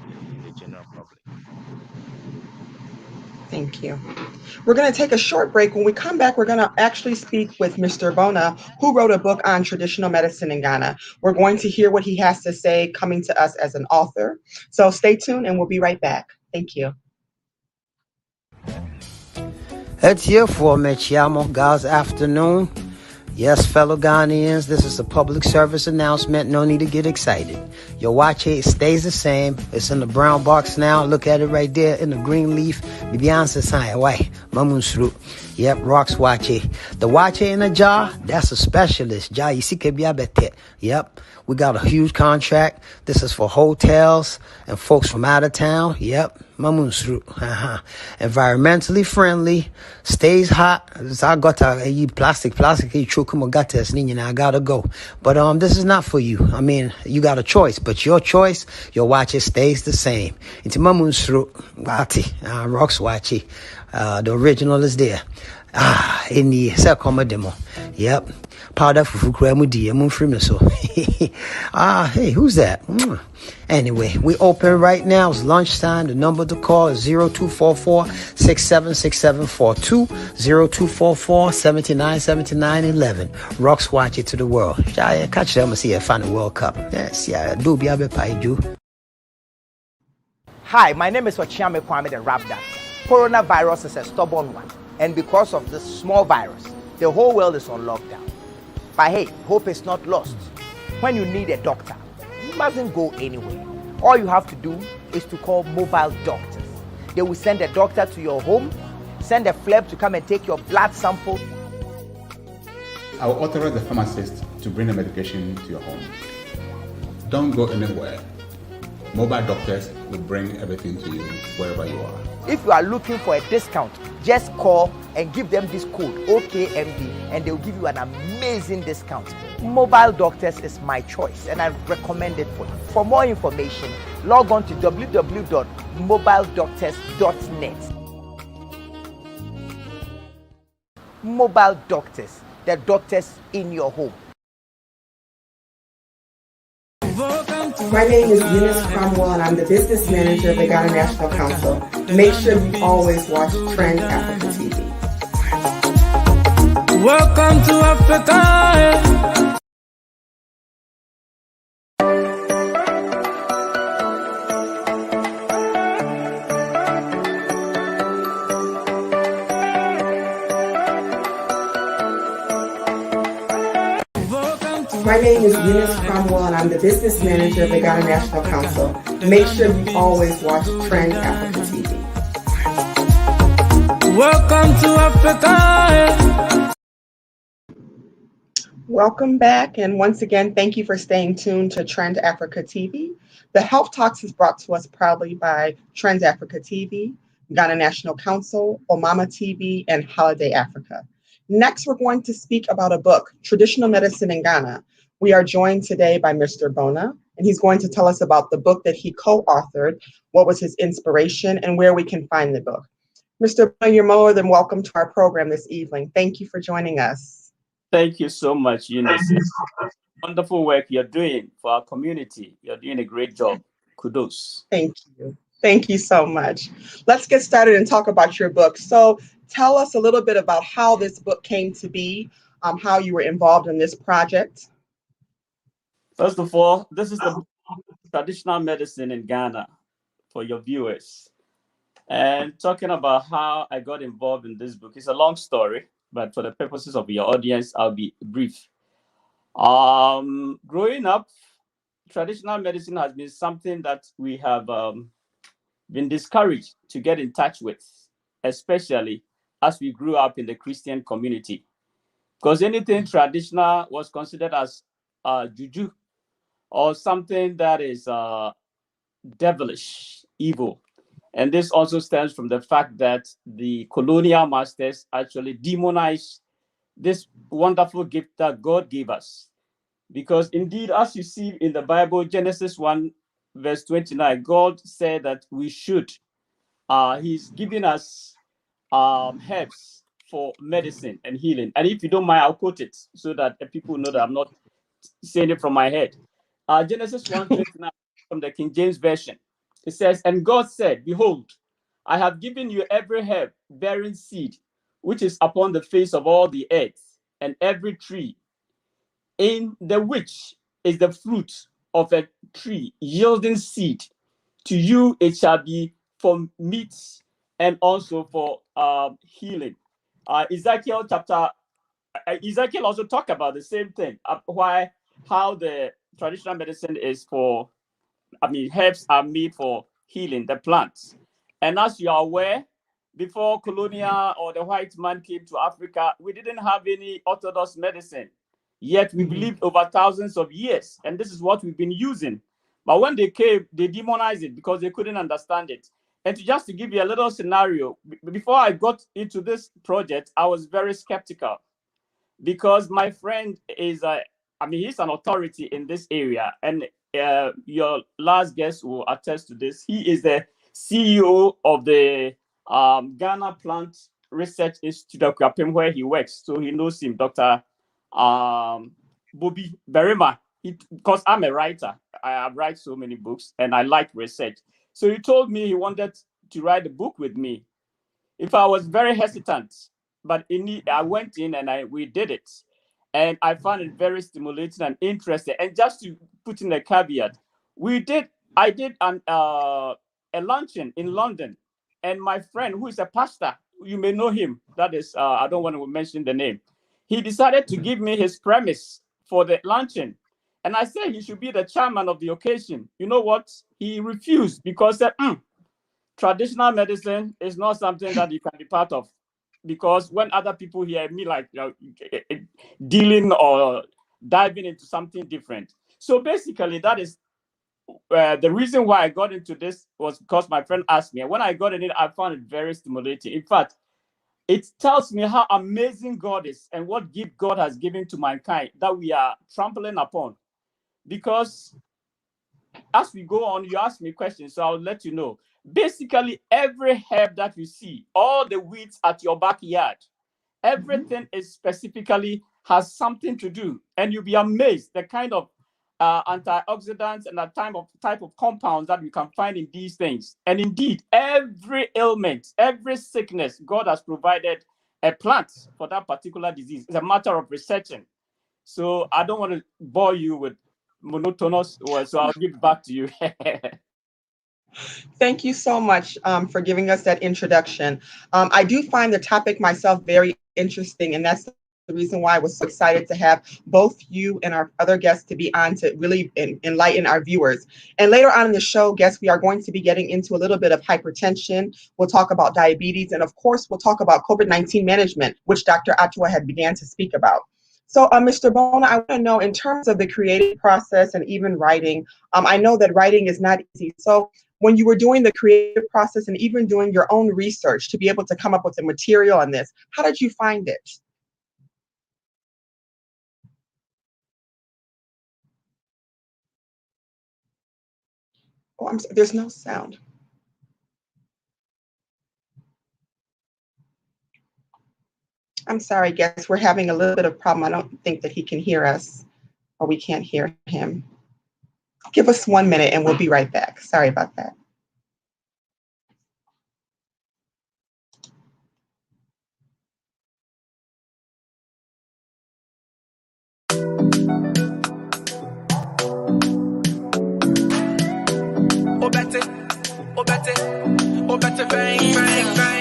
the general public. Thank you. We're going to take a short break. When we come back, we're going to actually speak with Mr. Bona, who wrote a book on traditional medicine in Ghana. We're going to hear what he has to say coming to us as an author. So stay tuned and we'll be right back. Thank you. It's here for Mechiamo, God's afternoon. Yes, fellow Ghanaians, this is a public service announcement. No need to get excited. Your watch it stays the same. It's in the brown box now. Look at it right there in the green leaf. Bibiansa sign. Why? Mamunsru. Yep, rocks watch it. The watch in a jar, that's a specialist. Jar, you see, yep. We got a huge contract. This is for hotels and folks from out of town. Yep. Mamunsru. Environmentally friendly. Stays hot. I got a plastic. I gotta go. But this is not for you. I mean, you got a choice, but your choice, your watch it stays the same. It's Mamunsru. Wati. Rocks watchy. The original is there. In the second demo. Yep. Powder for Fukramudi, so. Hey, who's that? Anyway, we open right now. It's lunchtime. The number to call is 0244-676742, 0244-797911. Rocks watch it to the world. Catch them and see a final World Cup. Yes, yeah, do be a bit paiju. Hi, my name is Ochiame Kwame, the rap doctor. Coronavirus is a stubborn one, and because of this small virus, the whole world is on lockdown. But hey, hope is not lost. When you need a doctor, you mustn't go anywhere. All you have to do is to call mobile doctors. They will send a doctor to your home, send a fleb to come and take your blood sample. I will authorize the pharmacist to bring the medication to your home. Don't go anywhere. Mobile doctors will bring everything to you wherever you are. If you are looking for a discount, just call and give them this code OKMD and they'll give you an amazing discount. Mobile Doctors is my choice and I recommend it for you. For more information, log on to www.mobiledoctors.net. Mobile Doctors, the doctors in your home. My name is Eunice Cromwell and I'm the business manager of the Ghana National Council. Make sure you always watch Trends Africa TV. Welcome to Africa. My name is Eunice Cromwell and I'm the business manager of the Ghana National Council. Make sure you always watch Trends Africa TV. Welcome to Africa. Welcome back, and once again, thank you for staying tuned to Trend Africa TV. The Health Talks is brought to us proudly by Trends Africa TV, Ghana National Council, Omama TV, and Holiday Africa. Next, we're going to speak about a book, Traditional Medicine in Ghana. We are joined today by Mr. Bona, and he's going to tell us about the book that he co-authored, what was his inspiration, and where we can find the book. Mr. Bona, you're more than welcome to our program this evening. Thank you for joining us. Thank you so much, Eunice. Wonderful work you're doing for our community. You're doing a great job. Kudos. Thank you. Thank you so much. Let's get started and talk about your book. So tell us a little bit about how this book came to be, how you were involved in this project. First of all, this is the traditional medicine in Ghana for your viewers. And talking about how I got involved in this book, it's a long story, but for the purposes of your audience, I'll be brief. Growing up, traditional medicine has been something that we have been discouraged to get in touch with, especially as we grew up in the Christian community. Because anything traditional was considered as juju or something that is devilish, evil. And this also stems from the fact that the colonial masters actually demonized this wonderful gift that God gave us. Because indeed, as you see in the Bible, Genesis 1, verse 29, God said that we should, he's giving us herbs for medicine and healing. And if you don't mind, I'll quote it so that people know that I'm not saying it from my head. Genesis 1:29 from the King James Version. It says, "And God said, Behold, I have given you every herb bearing seed, which is upon the face of all the earth, and every tree, in the which is the fruit of a tree yielding seed. To you it shall be for meat and also for healing." Ezekiel also talk about the same thing, how the traditional medicine is for, herbs are made for healing the plants. And as you are aware, before colonial or the white man came to Africa, we didn't have any orthodox medicine. Yet we believed over thousands of years, and this is what we've been using. But when they came, they demonized it because they couldn't understand it. And just to give you a little scenario, before I got into this project, I was very skeptical because my friend is he's an authority in this area, and your last guest will attest to this. He is the CEO of the Ghana Plant Research Institute, where he works, so he knows him, Dr. Bobby Berima. Because I'm a writer, I write so many books and I like research. So he told me he wanted to write a book with me. If I was very hesitant, but I went in and we did it. And I found it very stimulating and interesting. And just to put in a caveat, I did a luncheon in London. And my friend, who is a pastor, you may know him, that is, I don't want to mention the name. He decided to give me his premise for the luncheon. And I said he should be the chairman of the occasion. You know what? He refused because traditional medicine is not something that you can be part of. Because when other people hear me dealing or diving into something different. So basically, that is the reason why I got into this was because my friend asked me. And when I got in it, I found it very stimulating. In fact, it tells me how amazing God is and what gift God has given to mankind that we are trampling upon. Because as we go on, you ask me questions, so I'll let you know. Basically, every herb that you see, all the weeds at your backyard, everything is specifically has something to do. And you'll be amazed the kind of antioxidants and the type of compounds that you can find in these things. And indeed, every ailment, every sickness, God has provided a plant for that particular disease. It's a matter of researching. So I don't want to bore you with monotonous words, so I'll give it back to you. Thank you so much for giving us that introduction. I do find the topic myself very interesting, and that's the reason why I was so excited to have both you and our other guests to be on to really enlighten our viewers. And later on in the show, guests, we are going to be getting into a little bit of hypertension. We'll talk about diabetes, and of course, we'll talk about COVID-19 management, which Dr. Atua had began to speak about. So, Mr. Bona, I want to know, in terms of the creative process and even writing, I know that writing is not easy. So when you were doing the creative process and even doing your own research to be able to come up with the material on this, how did you find it? Oh, there's no sound. I'm sorry, guys, we're having a little bit of problem. I don't think that he can hear us, or we can't hear him. Give us 1 minute and we'll be right back. Sorry about that.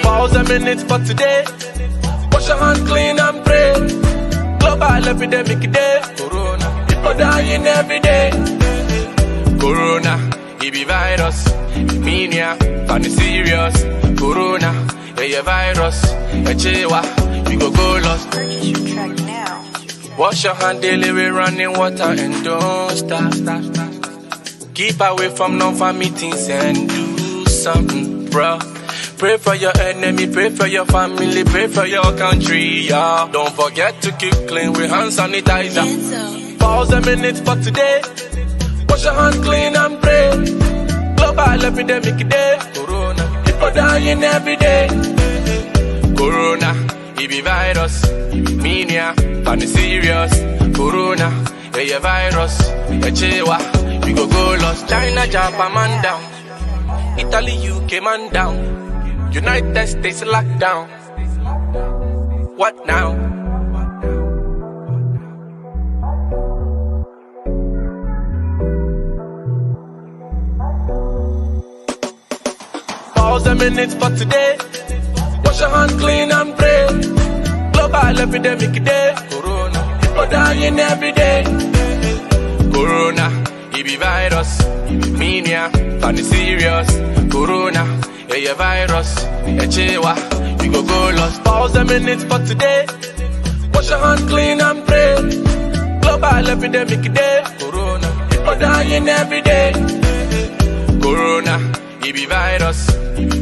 Pause a minute for today. Wash your hand clean and pray. Global epidemic day. Corona. People dying every day. Corona, it be virus. Mania, funny serious. Corona, yeah, virus. A chewa, you go lost. Purchase your track now. Wash your hand daily with running water and don't stop. Keep away from non-family things and do something, bro. Pray for your enemy, pray for your family, pray for your country, yeah. Don't forget to keep clean with hand sanitizer. Pause a minute for today. Wash your hand clean and pray. Global epidemic day. Corona, people dying every day. Corona, it be virus. Mania, funny serious. Corona, yeah, virus. A chewa, we go lost. China, Japan, man down. Italy, UK, man down. United States locked down. What now? Pause a minute for today. Wash your hand clean and pray. Global epidemic day. Corona, people dying every day. Corona, it be virus. Mania, funny serious. Corona, yeah, virus. A chewa, we go lost. Pause a minute for today. Wash your hand clean and pray. Global epidemic day. Corona, people dying every day. Corona, it be virus.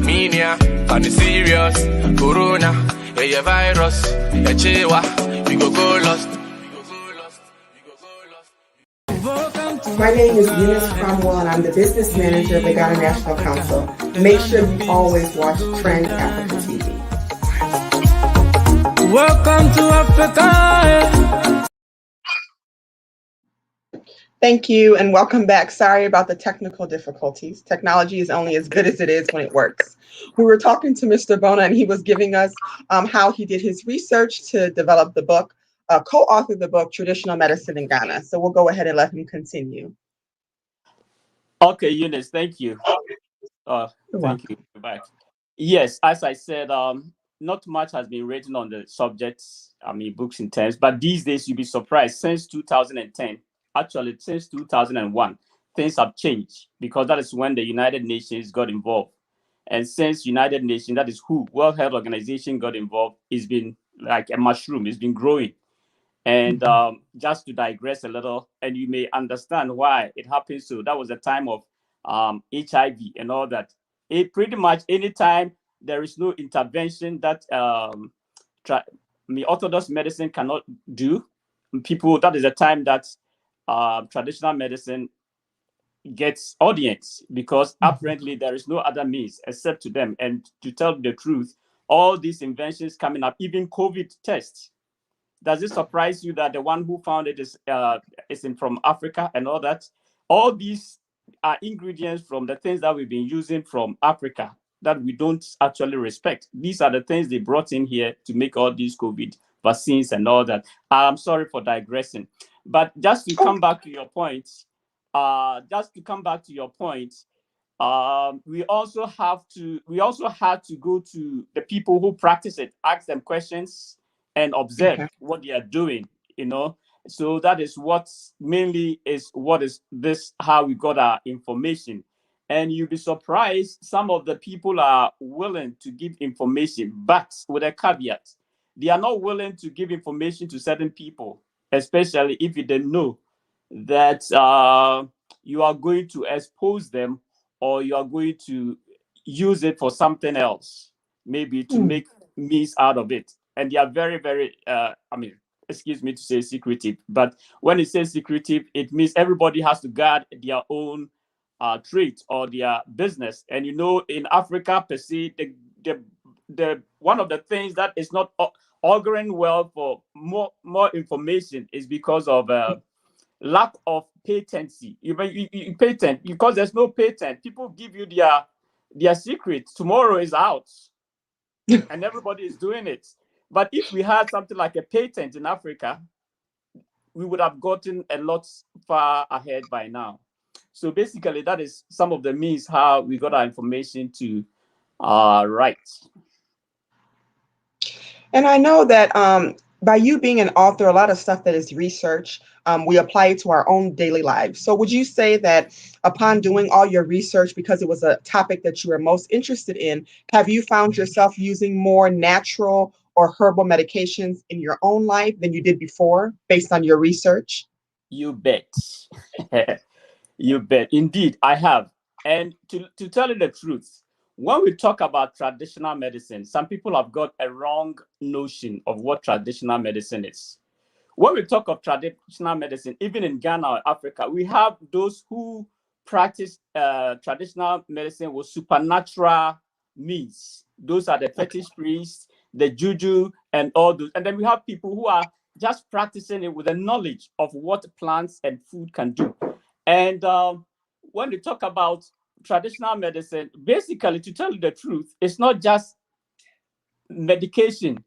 Mania, funny serious. Corona, yeah, virus. A chewa, we go lost. My name is Eunice Cromwell, and I'm the business manager of the Ghana National Council. Make sure you always watch Trend Africa TV. Welcome to Africa. Thank you and welcome back. Sorry about the technical difficulties. Technology is only as good as it is when it works. We were talking to Mr. Bona, and he was giving us how he did his research to develop the book, co-authored the book, Traditional Medicine in Ghana. So we'll go ahead and let him continue. Okay, Eunice, thank you. Thank you. Back. Yes, as I said, not much has been written on the subjects, books in terms, but these days you'll be surprised. Since 2010, actually since 2001, things have changed because that is when the United Nations got involved. And since United Nations, that is who, World Health Organization got involved, it's been like a mushroom, it's been growing. And just to digress a little, and you may understand why it happens. So that was a time of HIV and all that. It pretty much anytime there is no intervention that orthodox medicine cannot do, people, that is a time that traditional medicine gets audience, because apparently there is no other means except to them. And to tell the truth, all these inventions coming up, even COVID tests. Does it surprise you that the one who found it is from Africa and all that? All these are ingredients from the things that we've been using from Africa that we don't actually respect. These are the things they brought in here to make all these COVID vaccines and all that. I'm sorry for digressing, but just to come back to your point, we also had to go to the people who practice it, ask them questions, and observe what they are doing, So that is what mainly is how we got our information. And you'll be surprised, some of the people are willing to give information, but with a caveat. They are not willing to give information to certain people, especially if they know that you are going to expose them or you are going to use it for something else, maybe to make means out of it. And they are very, very, excuse me to say secretive, but when it says secretive, it means everybody has to guard their own trade or their business. And in Africa per se, the one of the things that is not auguring well for more information is because of lack of patency. You patent because there's no patent. People give you their secret. Tomorrow is out, and everybody is doing it. But if we had something like a patent in Africa, we would have gotten a lot far ahead by now. So basically, that is some of the means how we got our information to right. And I know that by you being an author, a lot of stuff that is research, we apply it to our own daily lives. So would you say that upon doing all your research, because it was a topic that you were most interested in, have you found yourself using more natural or herbal medications in your own life than you did before based on your research? You bet. You bet. Indeed, I have. And to tell you the truth, when we talk about traditional medicine, some people have got a wrong notion of what traditional medicine is. When we talk of traditional medicine, even in Ghana or Africa, we have those who practice traditional medicine with supernatural means. Those are the fetish priests, the juju, and all those. And then we have people who are just practicing it with the knowledge of what plants and food can do. And when we talk about traditional medicine, basically, to tell you the truth, it's not just medication.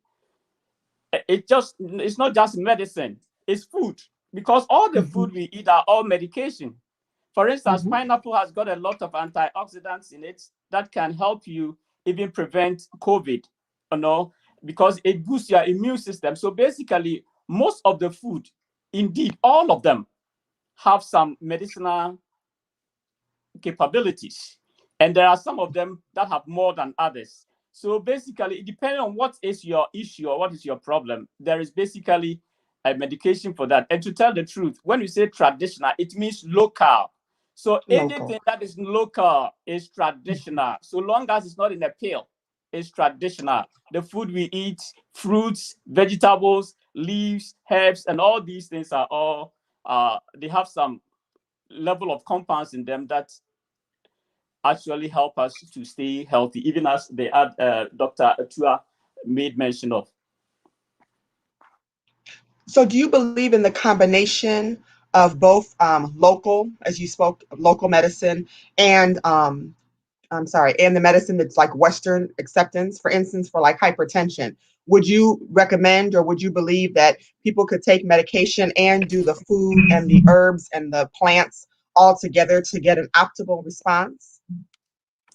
It's not just medicine, it's food, because all the food we eat are all medication. For instance, pineapple has got a lot of antioxidants in it that can help you even prevent COVID, because it boosts your immune system. So basically, most of the food, indeed all of them, have some medicinal capabilities, and there are some of them that have more than others. So basically, depending on what is your issue or what is your problem, there is basically a medication for that. And to tell the truth, when you say traditional, it means local. So anything that is local is traditional, so long as it's not in a pill. It's traditional. The food we eat, fruits, vegetables, leaves, herbs, and all these things are all they have some level of compounds in them that actually help us to stay healthy, even as Dr. Atua made mention of. So do you believe in the combination of both local, as you spoke, local medicine, and and the medicine that's like Western acceptance, for instance, for like hypertension? Would you recommend or would you believe that people could take medication and do the food and the herbs and the plants all together to get an optimal response?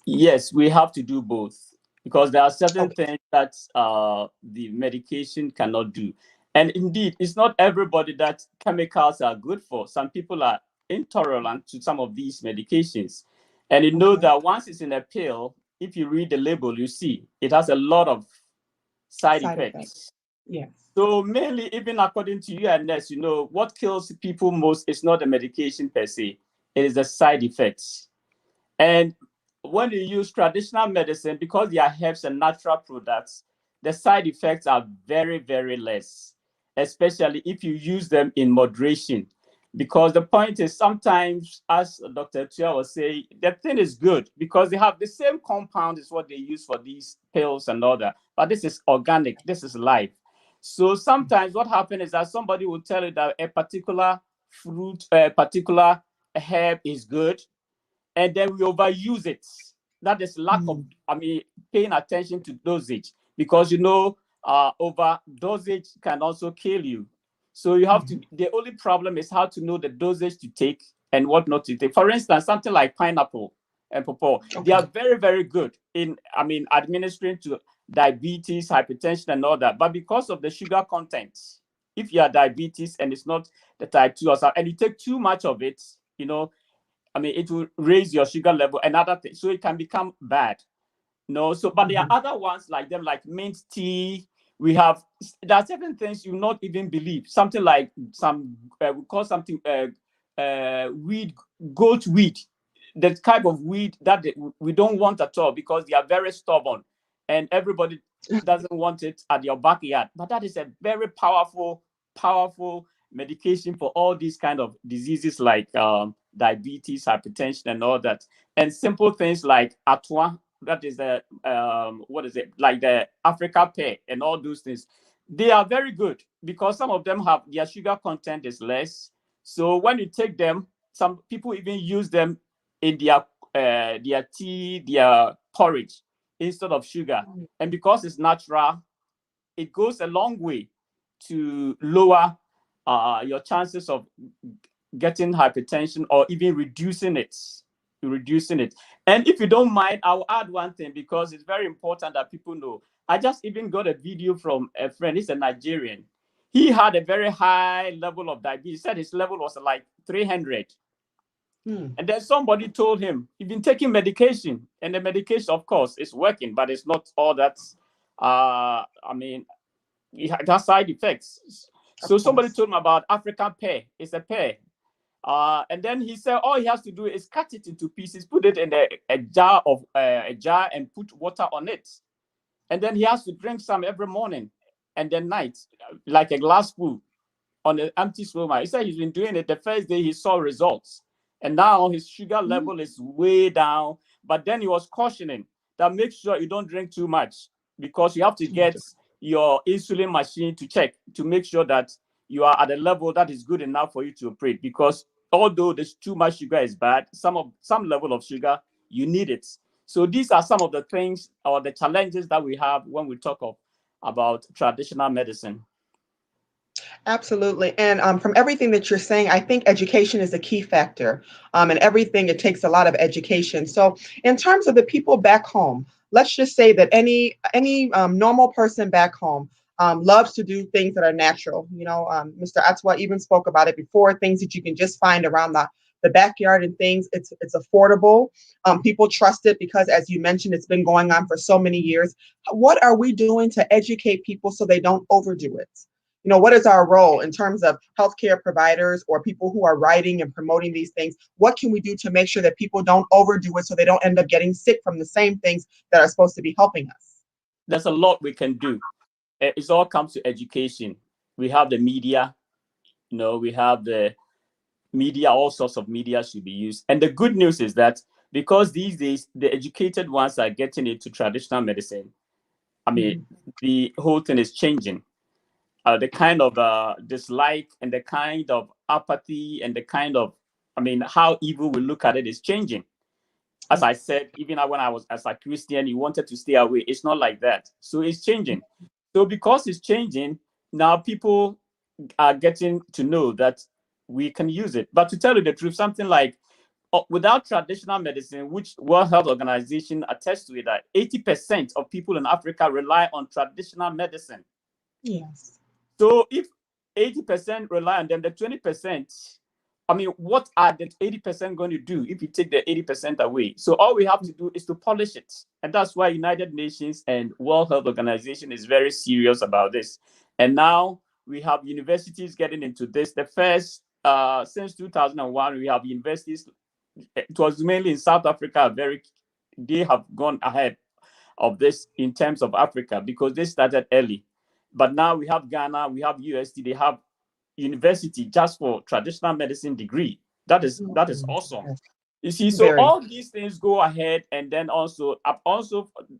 Yes, we have to do both, because there are certain things that the medication cannot do. And indeed, it's not everybody that chemicals are good for. Some people are intolerant to some of these medications. And you know that once it's in a pill, if you read the label, you see it has a lot of side effects. Yes. So mainly, even according to UNS, what kills people most is not the medication per se, it is the side effects. And when you use traditional medicine, because they are herbs and natural products, the side effects are very, very less, especially if you use them in moderation. Because the point is, sometimes, as Dr. Tua was saying, the thing is good because they have the same compound as what they use for these pills and all that. But this is organic, this is life. So sometimes what happens is that somebody will tell you that a particular fruit, a particular herb is good, and then we overuse it. That is lack of, paying attention to dosage, because over dosage can also kill you. So you have to. The only problem is how to know the dosage to take and what not to take. For instance, something like pineapple and pawpaw, they are very, very good in, administering to diabetes, hypertension, and all that. But because of the sugar content, if you are diabetes and it's not the type 2 or something, and you take too much of it, it will raise your sugar level and other things. So it can become bad. But there are other ones like them, like mint tea. There are certain things you not even believe. Something like we call something weed, goat weed. The type of weed that we don't want at all because they are very stubborn and everybody doesn't want it at your backyard. But that is a very powerful medication for all these kind of diseases like diabetes, hypertension, and all that. And simple things like atwa, that is the like the Africa pear and all those things. They are very good because some of them have their sugar content is less. So when you take them, some people even use them in their tea, their porridge instead of sugar. And because it's natural, it goes a long way to lower your chances of getting hypertension or even reducing it. And if you don't mind, I'll add one thing because it's very important that people know. I just even got a video from a friend. He's a Nigerian. he had a very high level of diabetes. He said his level was like 300. And then somebody told him he's been taking medication, and the medication, of course, is working, but it's not all that. It has side effects. So somebody told him about African pear. It's a pear. And then he said all he has to do is cut it into pieces, put it in a jar and put water on it. And then he has to drink some every morning and then night, like a glass full on an empty stomach. He said he's been doing it. The first day he saw results. And now his sugar level is way down. But then he was cautioning that make sure you don't drink too much, because you have to get your insulin machine to check to make sure that you are at a level that is good enough for you to operate. Because although there's too much sugar is bad, some level of sugar, you need it. So these are some of the things or the challenges that we have when we talk about traditional medicine. Absolutely. And from everything that you're saying, I think education is a key factor. And everything, it takes a lot of education. So in terms of the people back home, let's just say that any normal person back home loves to do things that are natural. You know, Mr. Atwa even spoke about it before, things that you can just find around the backyard and things. It's affordable. People trust it because, as you mentioned, it's been going on for so many years. What are we doing to educate people so they don't overdo it? You know, what is our role in terms of healthcare providers or people who are writing and promoting these things? What can we do to make sure that people don't overdo it so they don't end up getting sick from the same things that are supposed to be helping us? There's a lot we can do. It all comes to education. We have the media, we have the media, all sorts of media should be used. And the good news is that because these days, the educated ones are getting into traditional medicine, the whole thing is changing. The kind of dislike and the kind of apathy and the kind of, how evil we look at it is changing. As I said, even when I was as a Christian, you wanted to stay away. It's not like that. So it's changing. So because it's changing, now people are getting to know that we can use it. But to tell you the truth, something like without traditional medicine, which World Health Organization attests to it, that 80% of people in Africa rely on traditional medicine. Yes. So if 80% rely on them, the 20%, what are the 80% going to do if you take the 80% away? So all we have to do is to polish it. And that's why United Nations and World Health Organization is very serious about this. And now we have universities getting into this. The first, since 2001, we have universities. It was mainly in South Africa. They have gone ahead of this in terms of Africa because they started early. But now we have Ghana, we have UST, they have university just for traditional medicine degree. That is awesome. You see, so all these things go ahead, and then also,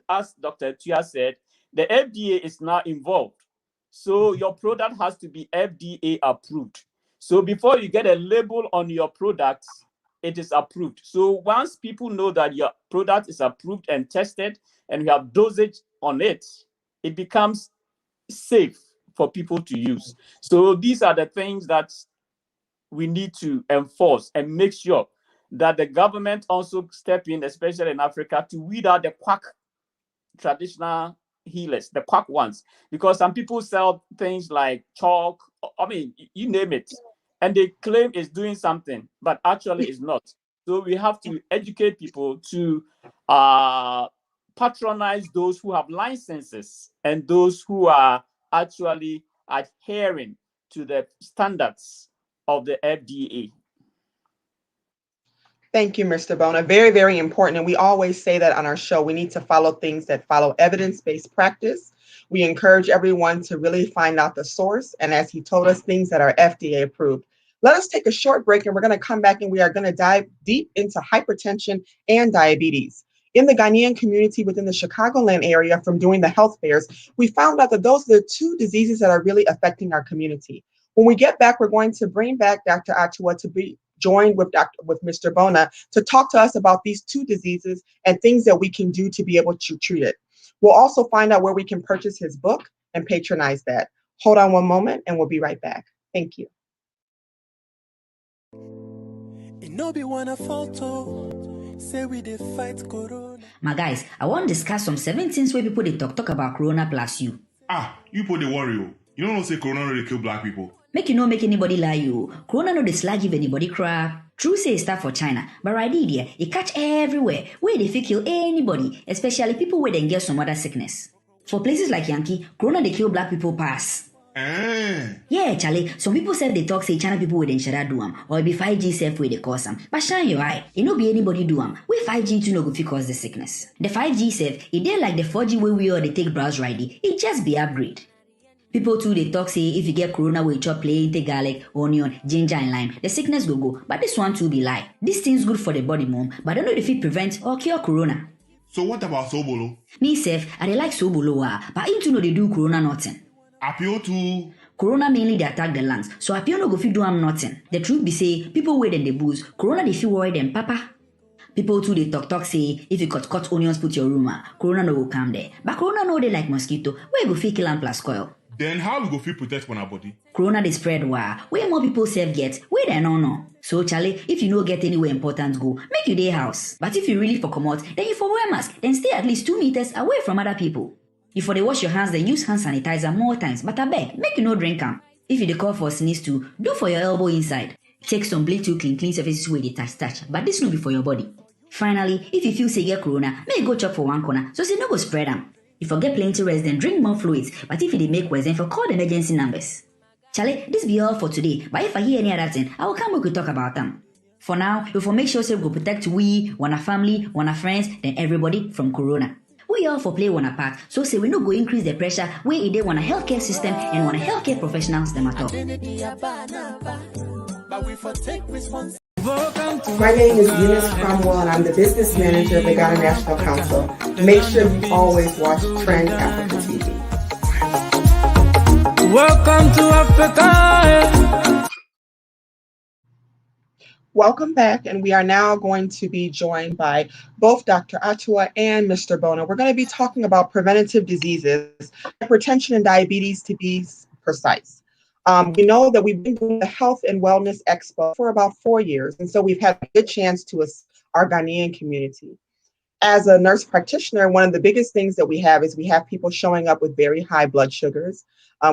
as Dr. Tua said, the FDA is now involved. So your product has to be FDA approved. So before you get a label on your products, it is approved. So once people know that your product is approved and tested, and you have dosage on it, it becomes safe for people to use. So these are the things that we need to enforce and make sure that the government also step in, especially in Africa, to weed out the quack traditional healers, the quack ones, because some people sell things like chalk, you name it, and they claim it's doing something, but actually it's not. So we have to educate people to patronize those who have licenses and those who are actually adhering to the standards of the FDA. Thank you, Mr. Bona. Very, very important. And we always say that on our show, we need to follow things that follow evidence-based practice. We encourage everyone to really find out the source. And as he told us, things that are FDA approved. Let us take a short break, and we're going to come back and we are going to dive deep into hypertension and diabetes. In the Ghanaian community within the Chicagoland area from doing the health fairs, we found out that those are the two diseases that are really affecting our community. When we get back, we're going to bring back Dr. Atwa to be joined with Mr. Bona to talk to us about these two diseases and things that we can do to be able to treat it. We'll also find out where we can purchase his book and patronize that. Hold on one moment and we'll be right back. Thank you. My guys, I want to discuss some 7 things where people they talk about Corona plus you. You put the worry. You don't know say corona really kill black people. Make you no make anybody lie you. Corona no dislike give anybody cry. True say it start for China, but right here, it catch everywhere where they fit kill anybody, especially people where they get some other sickness. For places like Yankee, Corona they kill black people pass. Yeah, Charlie. Some people say they talk say China people with share do or it be 5G self where they cause them. But shine your eye, it no be anybody do we 5G to no go fit cause the sickness. The 5G self, it dey like the 4G way we all they take browse righty. It just be upgrade. People too they talk say if you get corona with chop plain, take garlic, onion, ginger and lime, the sickness go. But this one too be lie. This thing's good for the body, mom, but I don't know if it prevent or cure corona. So what about Sobolo? Me self, I dey like Sobolo, but into no they do corona nothing. Appeal to Corona mainly they attack the lungs, so appeal no go fit do am nothing. The truth be say, people wey dem dey booze, corona they feel worry them, papa. People too they talk say if you cut onions put your room, corona no go come there. But corona no they like mosquito, where go fit kill am plus coil. then how we go fit protect our body? Corona they spread where more people self get, where they no know. So Charlie, if you no get anywhere important go, make you dey house. But if you really for come out, then you for wear mask, then stay at least 2 meters away from other people. If for they wash your hands, then use hand sanitizer more times. But I beg, make you no drink am. If you dey call for sneeze too, do for your elbow inside. Take some bleach to clean surfaces where they touch. But this no be for your body. Finally, if you feel say get corona, may you go chop for one corner, so say no go spread am. If you get plenty rest, then drink more fluids. But if you dey make worse, then for call the emergency numbers. Charlie, this be all for today. But if I hear any other thing, I will come we could talk about them. For now, we will make sure say we go protect we, one family, one friends, then everybody from corona. We all for play one part, so say we no go increase the pressure where it dey want a healthcare system and want a healthcare professionals them at all. My name is Eunice Cromwell, and I'm the business manager of the Ghana National Council. Make sure you always watch Trend Africa TV. Welcome to Africa. Welcome back, and we are now going to be joined by both Dr. Atua and Mr. Bona. We're going to be talking about preventative diseases, hypertension and diabetes to be precise. We know that we've been doing the Health and Wellness Expo for about 4 years, and so we've had a good chance to assist our Ghanaian community. As a nurse practitioner, one of the biggest things that we have is we have people showing up with very high blood sugars.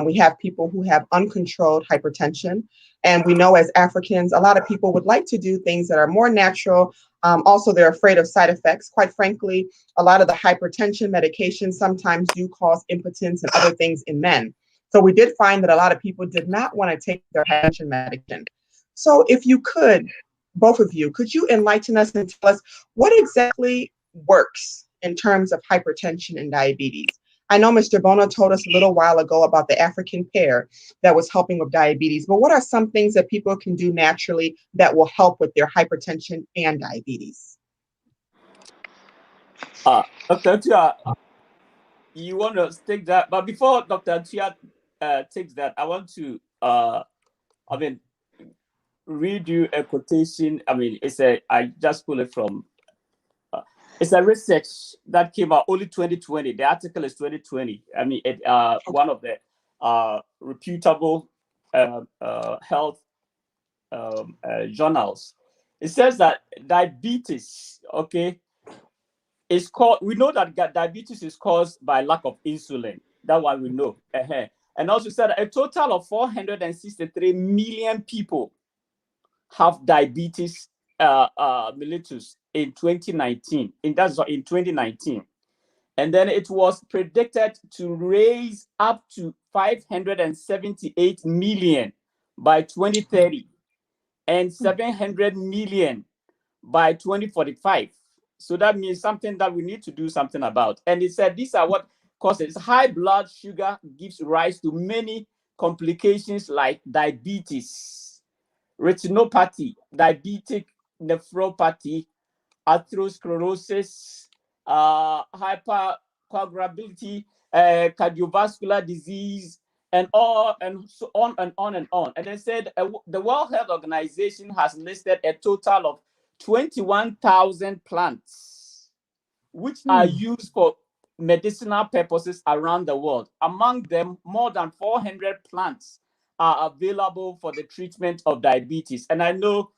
We have people who have uncontrolled hypertension. And we know as Africans, a lot of people would like to do things that are more natural. Also, they're afraid of side effects. Quite frankly, a lot of the hypertension medications sometimes do cause impotence and other things in men. So we did find that a lot of people did not want to take their hypertension medication. So if you could, both of you, could you enlighten us and tell us what exactly works in terms of hypertension and diabetes? I know Mr. Bona told us a little while ago about the African pear that was helping with diabetes, but what are some things that people can do naturally that will help with their hypertension and diabetes? Dr. Tia, you want to take that? But before Dr. Tia takes that, I want to, read you a quotation. I just pulled it from, it's a research that came out only 2020. The article is 2020. One of the reputable health journals. It says that diabetes, is called. We know that diabetes is caused by lack of insulin. That one we know. And also said a total of 463 million people have diabetes mellitus in 2019. That's in 2019. And then it was predicted to raise up to 578 million by 2030 and 700 million by 2045. So that means something that we need to do something about. And it said these are what causes. High blood sugar gives rise to many complications like diabetes, retinopathy, diabetic nephropathy, atherosclerosis, hypercoagulability, cardiovascular disease, and so on and on and on. And they said the World Health Organization has listed a total of 21,000 plants, which are used for medicinal purposes around the world. Among them, more than 400 plants are available for the treatment of diabetes. And I know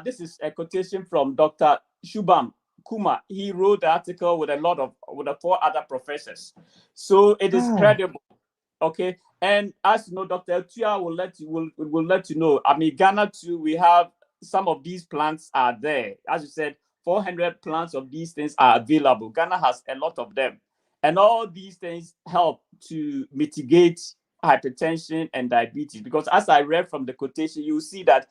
this is a quotation from Dr. Shubham Kumar. He wrote the article with 4 other professors. So it is credible. Okay, and as you know, Dr. Tua will let you know. I mean, Ghana too, we have some of these plants are there. As you said, 400 plants of these things are available. Ghana has a lot of them, and all these things help to mitigate hypertension and diabetes. Because as I read from the quotation, you see that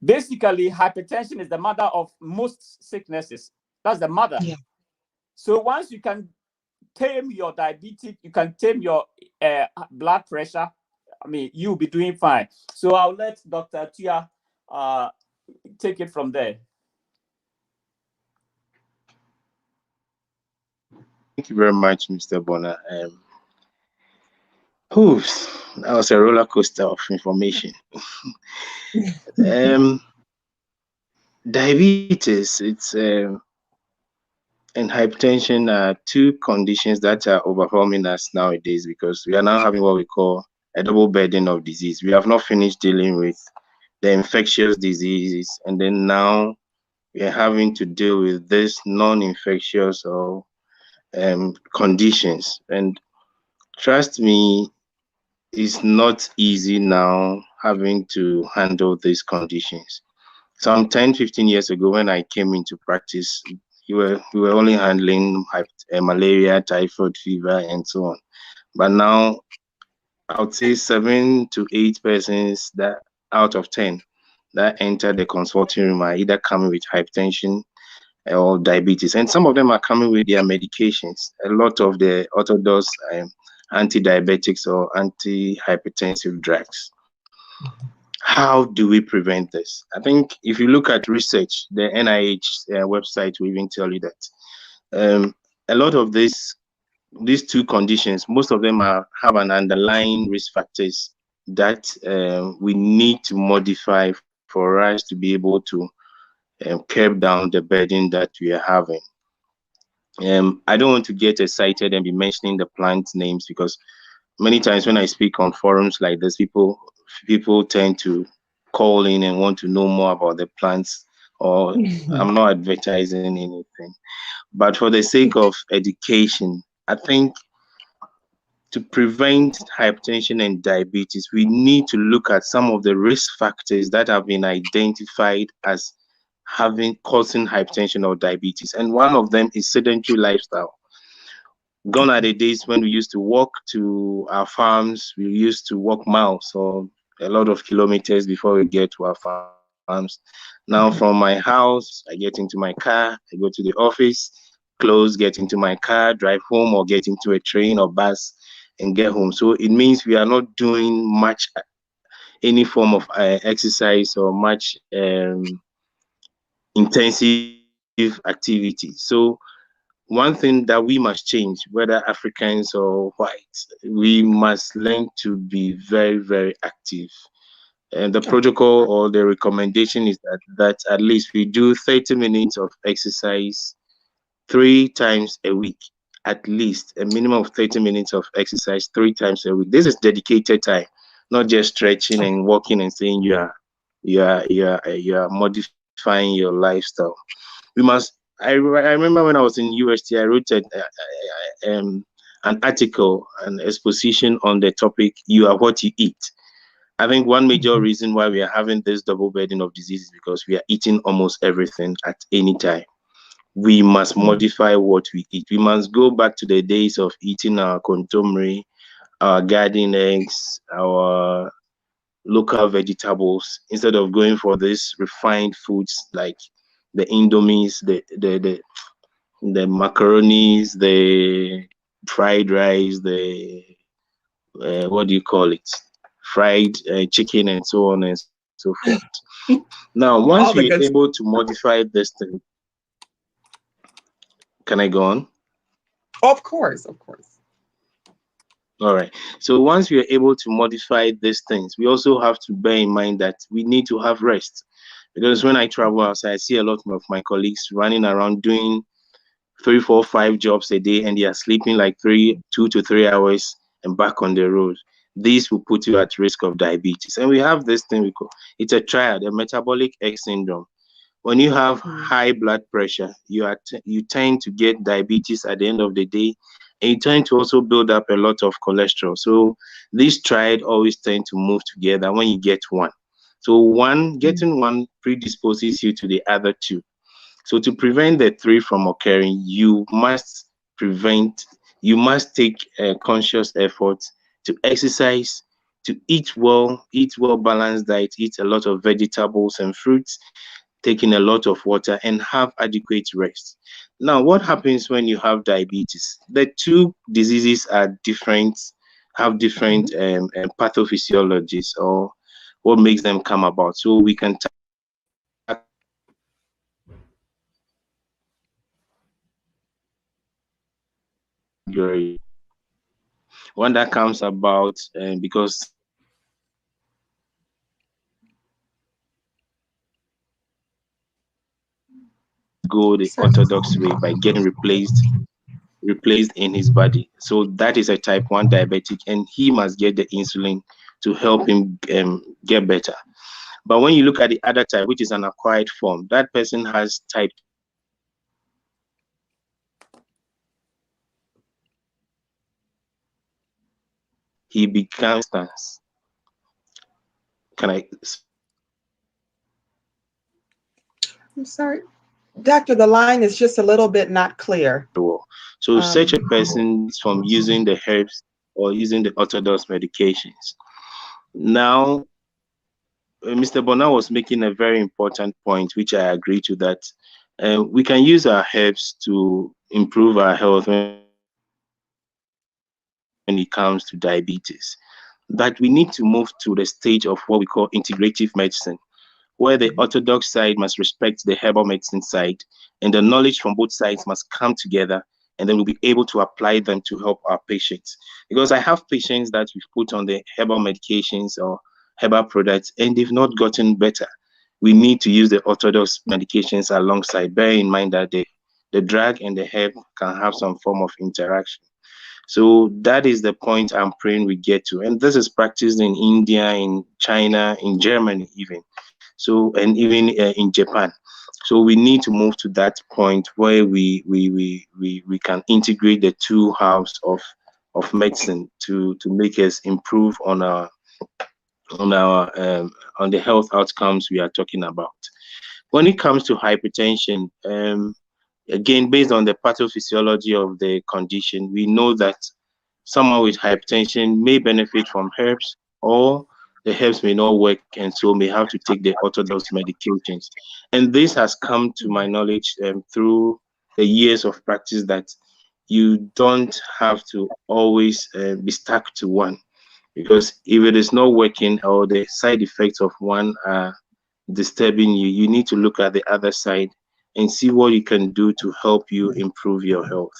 basically hypertension is the mother of most sicknesses. That's the mother. Yeah. So once you can tame your diabetes, you can tame your blood pressure, I mean, you'll be doing fine. So I'll let Dr. Tia take it from there. Thank you very much, Mr. Bonner. That was a roller coaster of information. Diabetes, and hypertension are two conditions that are overwhelming us nowadays because we are now having what we call a double burden of disease. We have not finished dealing with the infectious diseases, and then now we are having to deal with this non-infectious or conditions. And trust me, it's not easy now having to handle these conditions. Some 10, 15 years ago, when I came into practice, we were only handling malaria, typhoid fever, and so on. But now, I would say 7 to 8 persons that out of 10 that enter the consulting room are either coming with hypertension or diabetes, and some of them are coming with their medications. A lot of the orthodox anti-diabetics or anti-hypertensive drugs. How do we prevent this? I think if you look at research, the NIH website will even tell you that a lot of these two conditions, most of them have an underlying risk factors that we need to modify for us to be able to curb down the burden that we are having. I don't want to get excited and be mentioning the plant names because many times when I speak on forums like this, people tend to call in and want to know more about the plants, or I'm not advertising anything. But for the sake of education, I think to prevent hypertension and diabetes, we need to look at some of the risk factors that have been identified as causing hypertension or diabetes. And one of them is sedentary lifestyle. Gone are the days when we used to walk to our farms. We used to walk miles or a lot of kilometers before we get to our farms. Now from my house, I get into my car, I go to the office, close, get into my car, drive home, or get into a train or bus and get home. So it means we are not doing much, any form of exercise or much intensive activity. So one thing that we must change, whether Africans or whites, we must learn to be very, very active. And the protocol or the recommendation is that at least we do 30 minutes of exercise 3 times a week. At least a minimum of 30 minutes of exercise 3 times a week. This is dedicated time, not just stretching and walking and saying you are modifying your lifestyle. We must. I remember when I was in university, I wrote an article, an exposition on the topic, "You are what you eat." I think one major reason why we are having this double burden of disease is because we are eating almost everything at any time. We must modify what we eat. We must go back to the days of eating our kontomire, our garden eggs, our local vegetables, instead of going for these refined foods like the indomies, the macaronis, the fried rice, the what do you call it, fried chicken, and so on and so forth. Now, once we're able to modify this thing, can I go on? Of course. All right. So once we are able to modify these things, we also have to bear in mind that we need to have rest. Because when I travel outside, I see a lot of my colleagues running around doing 3, 4, 5 jobs a day, and they are sleeping like 2 to 3 hours and back on the road. This will put you at risk of diabetes. And we have this thing we call, it's a triad, a metabolic X syndrome. When you have high blood pressure, you tend to get diabetes at the end of the day, and you tend to also build up a lot of cholesterol. So these triad always tend to move together when you get one. So getting one predisposes you to the other two. So to prevent the three from occurring, you must take a conscious effort to exercise, to eat well balanced diet, eat a lot of vegetables and fruits, taking a lot of water, and have adequate rest. Now, what happens when you have diabetes? The two diseases are different, have different pathophysiologies, or what makes them come about. So we can one that comes about because go the orthodox way by getting replaced in his body. So that is a type 1 diabetic, and he must get the insulin to help him get better. But when you look at the other type, which is an acquired form, that person has type he becomes I'm sorry, Doctor, the line is just a little bit not clear. So such a person is from using the herbs or using the orthodox medications. Now, Mr. Bona was making a very important point, which I agree to, that we can use our herbs to improve our health when it comes to diabetes. But we need to move to the stage of what we call integrative medicine, where the orthodox side must respect the herbal medicine side, and the knowledge from both sides must come together, and then we'll be able to apply them to help our patients. Because I have patients that we've put on the herbal medications or herbal products, and they've not gotten better. We need to use the orthodox medications alongside. Bear in mind that the drug and the herb can have some form of interaction. So that is the point I'm praying we get to. And this is practiced in India, in China, in Germany even. So, and even in Japan. So we need to move to that point where we can integrate the two halves of medicine to make us improve on the health outcomes we are talking about. When it comes to hypertension, again, based on the pathophysiology of the condition, we know that someone with hypertension may benefit from herbs, or the herbs may not work, and so may have to take the orthodox medications. And this has come to my knowledge through the years of practice, that you don't have to always be stuck to one, because if it is not working or the side effects of one are disturbing you, you need to look at the other side and see what you can do to help you improve your health.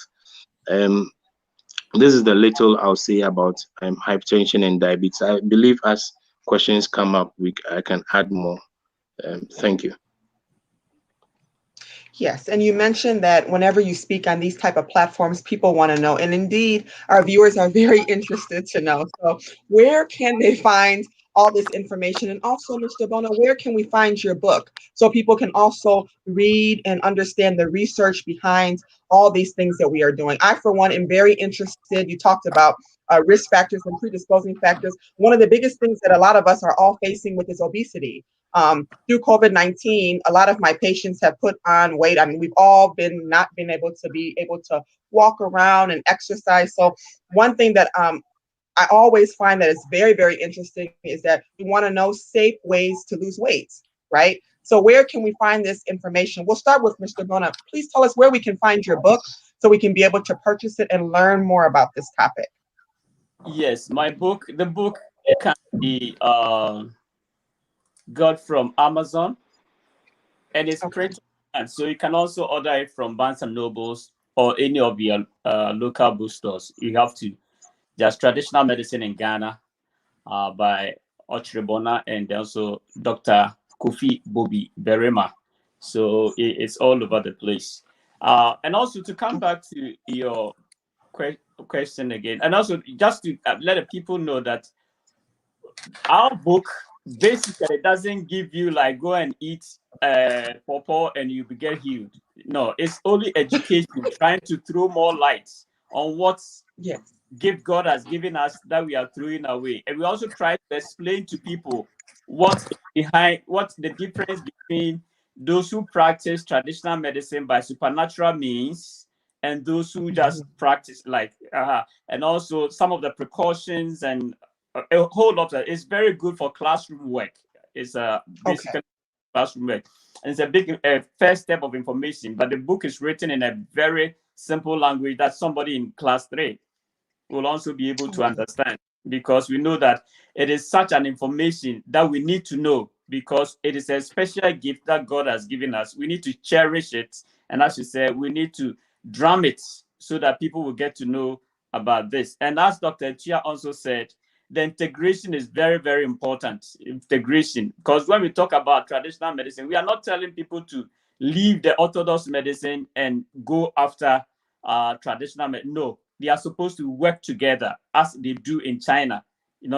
This is the little I'll say about hypertension and diabetes. I believe as questions come up, I can add more. Thank you. Yes, and you mentioned that whenever you speak on these type of platforms, people want to know, and indeed, our viewers are very interested to know. So where can they find all this information? And also, Mr. Bona, where can we find your book so people can also read and understand the research behind all these things that we are doing? I, for one, am very interested. You talked about risk factors and predisposing factors. One of the biggest things that a lot of us are all facing with is obesity. Through COVID-19, a lot of my patients have put on weight. I mean, we've all not been able to walk around and exercise. So one thing that I always find that is very, very interesting is that we want to know safe ways to lose weight, right? So where can we find this information? We'll start with Mr. Bona. Please tell us where we can find your book so we can be able to purchase it and learn more about this topic. Yes, the book can be got from Amazon, and it's printed, and so you can also order it from Barnes and Nobles or any of your local bookstores. You have to. There's Traditional Medicine in Ghana by Ochre Bona, and also Dr. Kofi Bobi Berema. So it's all over the place. And also, to come back to your question again, and also just to let the people know that our book basically doesn't give you like go and eat pawpaw and you get healed. No, it's only education, trying to throw more light on what Yes. gift God has given us that we are throwing away. And we also try to explain to people what's the difference between those who practice traditional medicine by supernatural means and those who just practice and also some of the precautions and a whole lot of it's very good for classroom work. It's basically classroom work. And it's a big first step of information, but the book is written in a very simple language that somebody in class 3 will also be able to understand, because we know that it is such an information that we need to know, because it is a special gift that God has given us. We need to cherish it. And as you said, we need to drum it so that people will get to know about this. And as Dr. Chia also said, the integration is very, very important. Integration, because when we talk about traditional medicine, we are not telling people to leave the orthodox medicine and go after traditional medicine. No, they are supposed to work together as they do in China.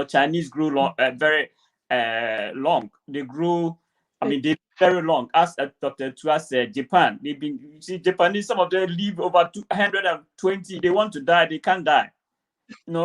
Chinese grow very long. They grow, they're very long. As Dr. Tua said, Japan, Japanese, some of them live over 220. They want to die, they can't die.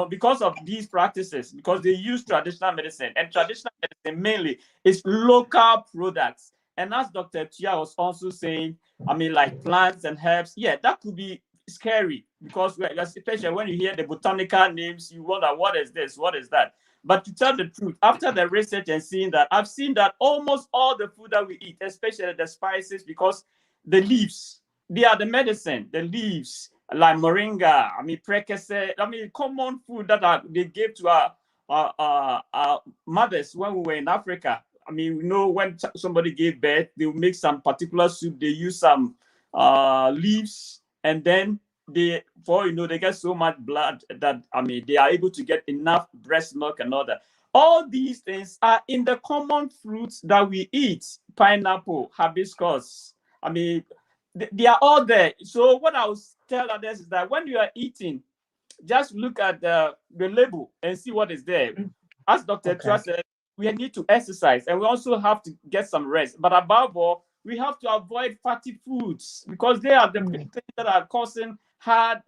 Because of these practices, because they use traditional medicine, and traditional medicine mainly is local products. And as Dr. Tia was also saying, like plants and herbs, that could be scary, because especially when you hear the botanical names, you wonder, what is this, what is that? But to tell the truth, after the research and seeing that, I've seen that almost all the food that we eat, especially the spices, because the leaves, they are the medicine, the leaves, like moringa, prekese, common food that they gave to our mothers when we were in Africa. We know when somebody gave birth, they will make some particular soup, they use some leaves, and then they get so much blood that they are able to get enough breast milk and all that. All these things are in the common fruits that we eat. Pineapple, hibiscus, they are all there. So what I will tell others is that when you are eating, just look at the label and see what is there. As Dr. Tua said, we need to exercise, and we also have to get some rest. But above all, we have to avoid fatty foods, because they are the things that are causing hard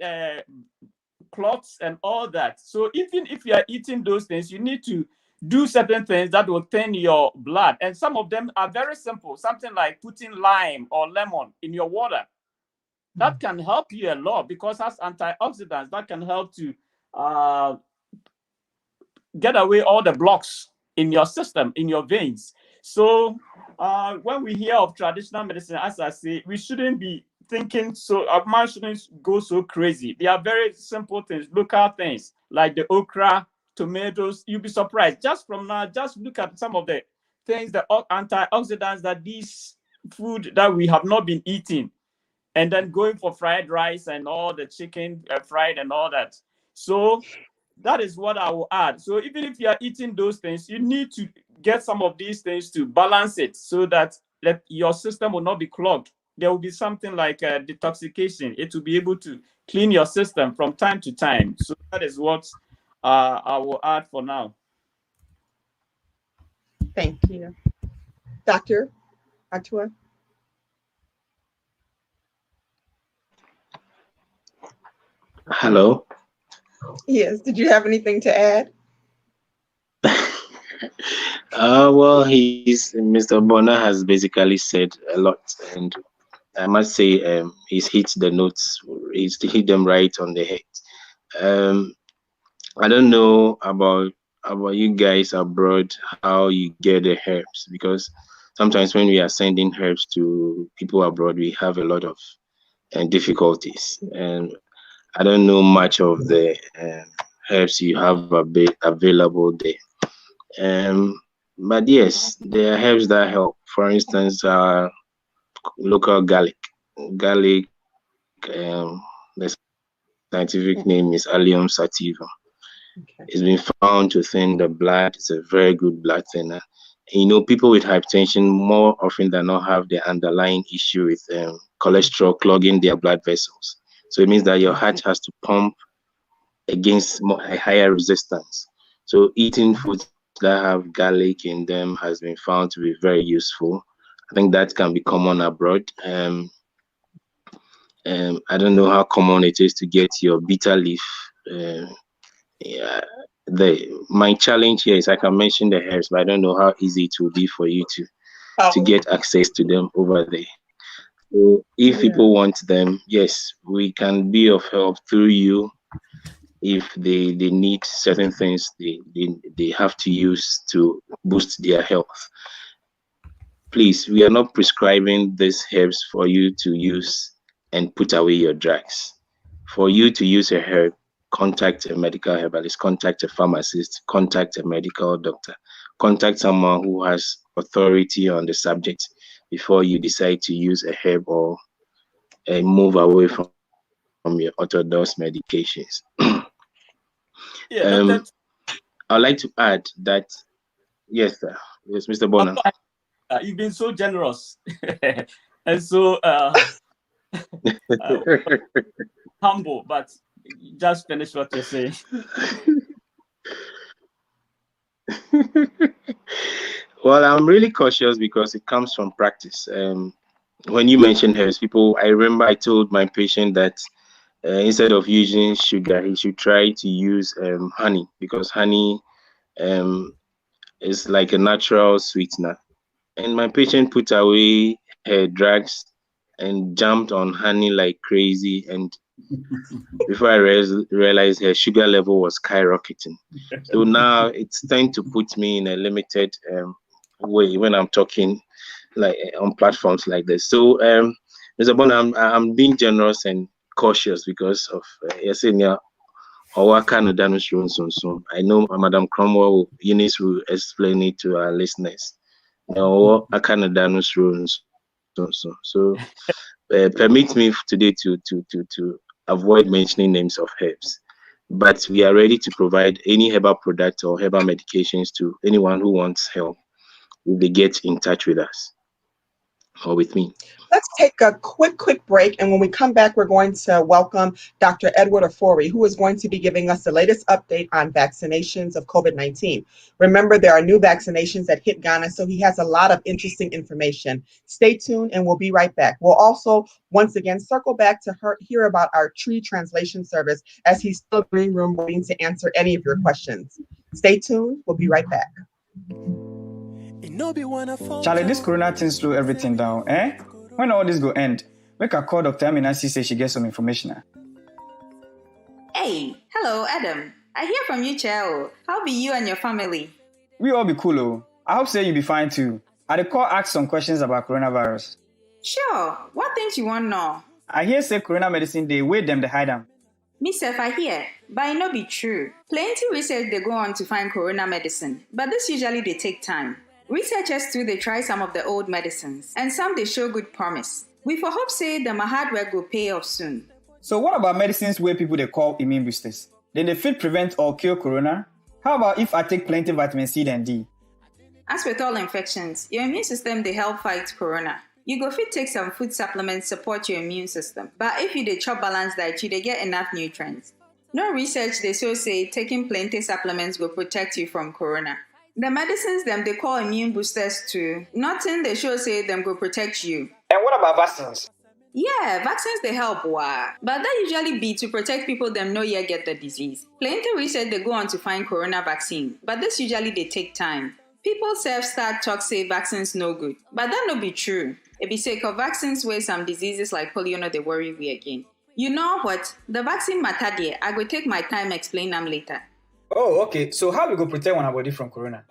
clots and all that. So even if you are eating those things, you need to do certain things that will thin your blood. And some of them are very simple, something like putting lime or lemon in your water. That can help you a lot, because as antioxidants, that can help to get away all the blocks in your system, in your veins. So when we hear of traditional medicine, as I say, we shouldn't be thinking our mind shouldn't go so crazy. They are very simple things, local things, like the okra, tomatoes. You'll be surprised. Just from now, just look at some of the things, the antioxidants that these food that we have not been eating, and then going for fried rice and all the chicken fried and all that. So that is what I will add. So even if you are eating those things, you need to get some of these things to balance it, so that your system will not be clogged. There will be something like detoxification. It will be able to clean your system from time to time. So that is what I will add for now. Thank you. Dr. Atua? Hello. Yes, did you have anything to add? Well, Mr. Bonner has basically said a lot, and I must say he's hit the notes, he's hit them right on the head. I don't know about you guys abroad, how you get the herbs, because sometimes when we are sending herbs to people abroad, we have a lot of difficulties, and I don't know much of the herbs you have available there. But yes, there are herbs that help. For instance, local garlic. The scientific name is Allium sativa. It's been found to thin the blood. It's a very good blood thinner. And, people with hypertension more often than not have the underlying issue with cholesterol clogging their blood vessels. So it means that your heart has to pump against a higher resistance. So eating foods that have garlic in them has been found to be very useful. I think that can be common abroad. I don't know how common it is to get your bitter leaf. Yeah, my challenge here is I can mention the herbs, but I don't know how easy it will be for you to get access to them over there. So if people want them, yes, we can be of help through you. If they need certain things they have to use to boost their health. Please, we are not prescribing these herbs for you to use and put away your drugs. For you to use a herb, contact a medical herbalist, contact a pharmacist, contact a medical doctor, contact someone who has authority on the subject before you decide to use a herb or move away from your orthodox medications. I'd like to add that, yes, sir. Yes, Mr. Bonner. You've been so generous and so humble, but just finish what you're saying. Well, I'm really cautious because it comes from practice. When you mentioned herbs, I remember I told my patient that instead of using sugar, he should try to use honey, because honey is like a natural sweetener. And my patient put away her drugs and jumped on honey like crazy. And before I realized her sugar level was skyrocketing. So now it's time to put me in a limited way when I'm talking like on platforms like this. So Mr. Bonner, I'm being generous and cautious because of Yesenia Owaka. I know Madam Cromwell, Eunice will explain it to our listeners. So permit me today to avoid mentioning names of herbs, but we are ready to provide any herbal product or herbal medications to anyone who wants help if they get in touch with us or with me. Let's take a quick break, and when we come back, we're going to welcome Dr. Edward Ofori, who is going to be giving us the latest update on vaccinations of COVID-19. Remember, there are new vaccinations that hit Ghana, so he has a lot of interesting information. Stay tuned, and we'll be right back. We'll also, once again, circle back to hear about our tree translation service, as he's still in the green room waiting to answer any of your questions. Stay tuned. We'll be right back. Charlie, this corona thing slow everything down, eh? When all this go end, make a call Dr. Amina say she get some information. Hey, hello, Adam. I hear from you, Chao. How be you and your family? We all be cool, oh. I hope say you be fine too. I call ask some questions about coronavirus. Sure. What things you want to know? I hear say corona medicine they wait them to hide them. Me self I hear, but it no be true. Plenty research they go on to find corona medicine, but this usually they take time. Researchers too, they try some of the old medicines, and some they show good promise. We for hope say the hard work will pay off soon. So what about medicines where people they call immune boosters? Then they fit prevent or cure corona? How about if I take plenty vitamin C and D? As with all infections, your immune system they help fight corona. You go fit take some food supplements support your immune system. But if you dey chop balanced diet, you dey get enough nutrients. No research they so say taking plenty supplements will protect you from corona. The medicines them they call immune boosters too. Nothing they show say them go protect you. And what about vaccines? Yeah, vaccines they help, but that usually be to protect people them no yet get the disease. Plenty research they go on to find corona vaccine, but this usually they take time. People self-start talk say vaccines no good, but that no be true. It be sake of vaccines where some diseases like polio no they worry we again. You know what? The vaccine matter there. I go take my time explain them later. Oh, okay. So how we go protect one body from corona?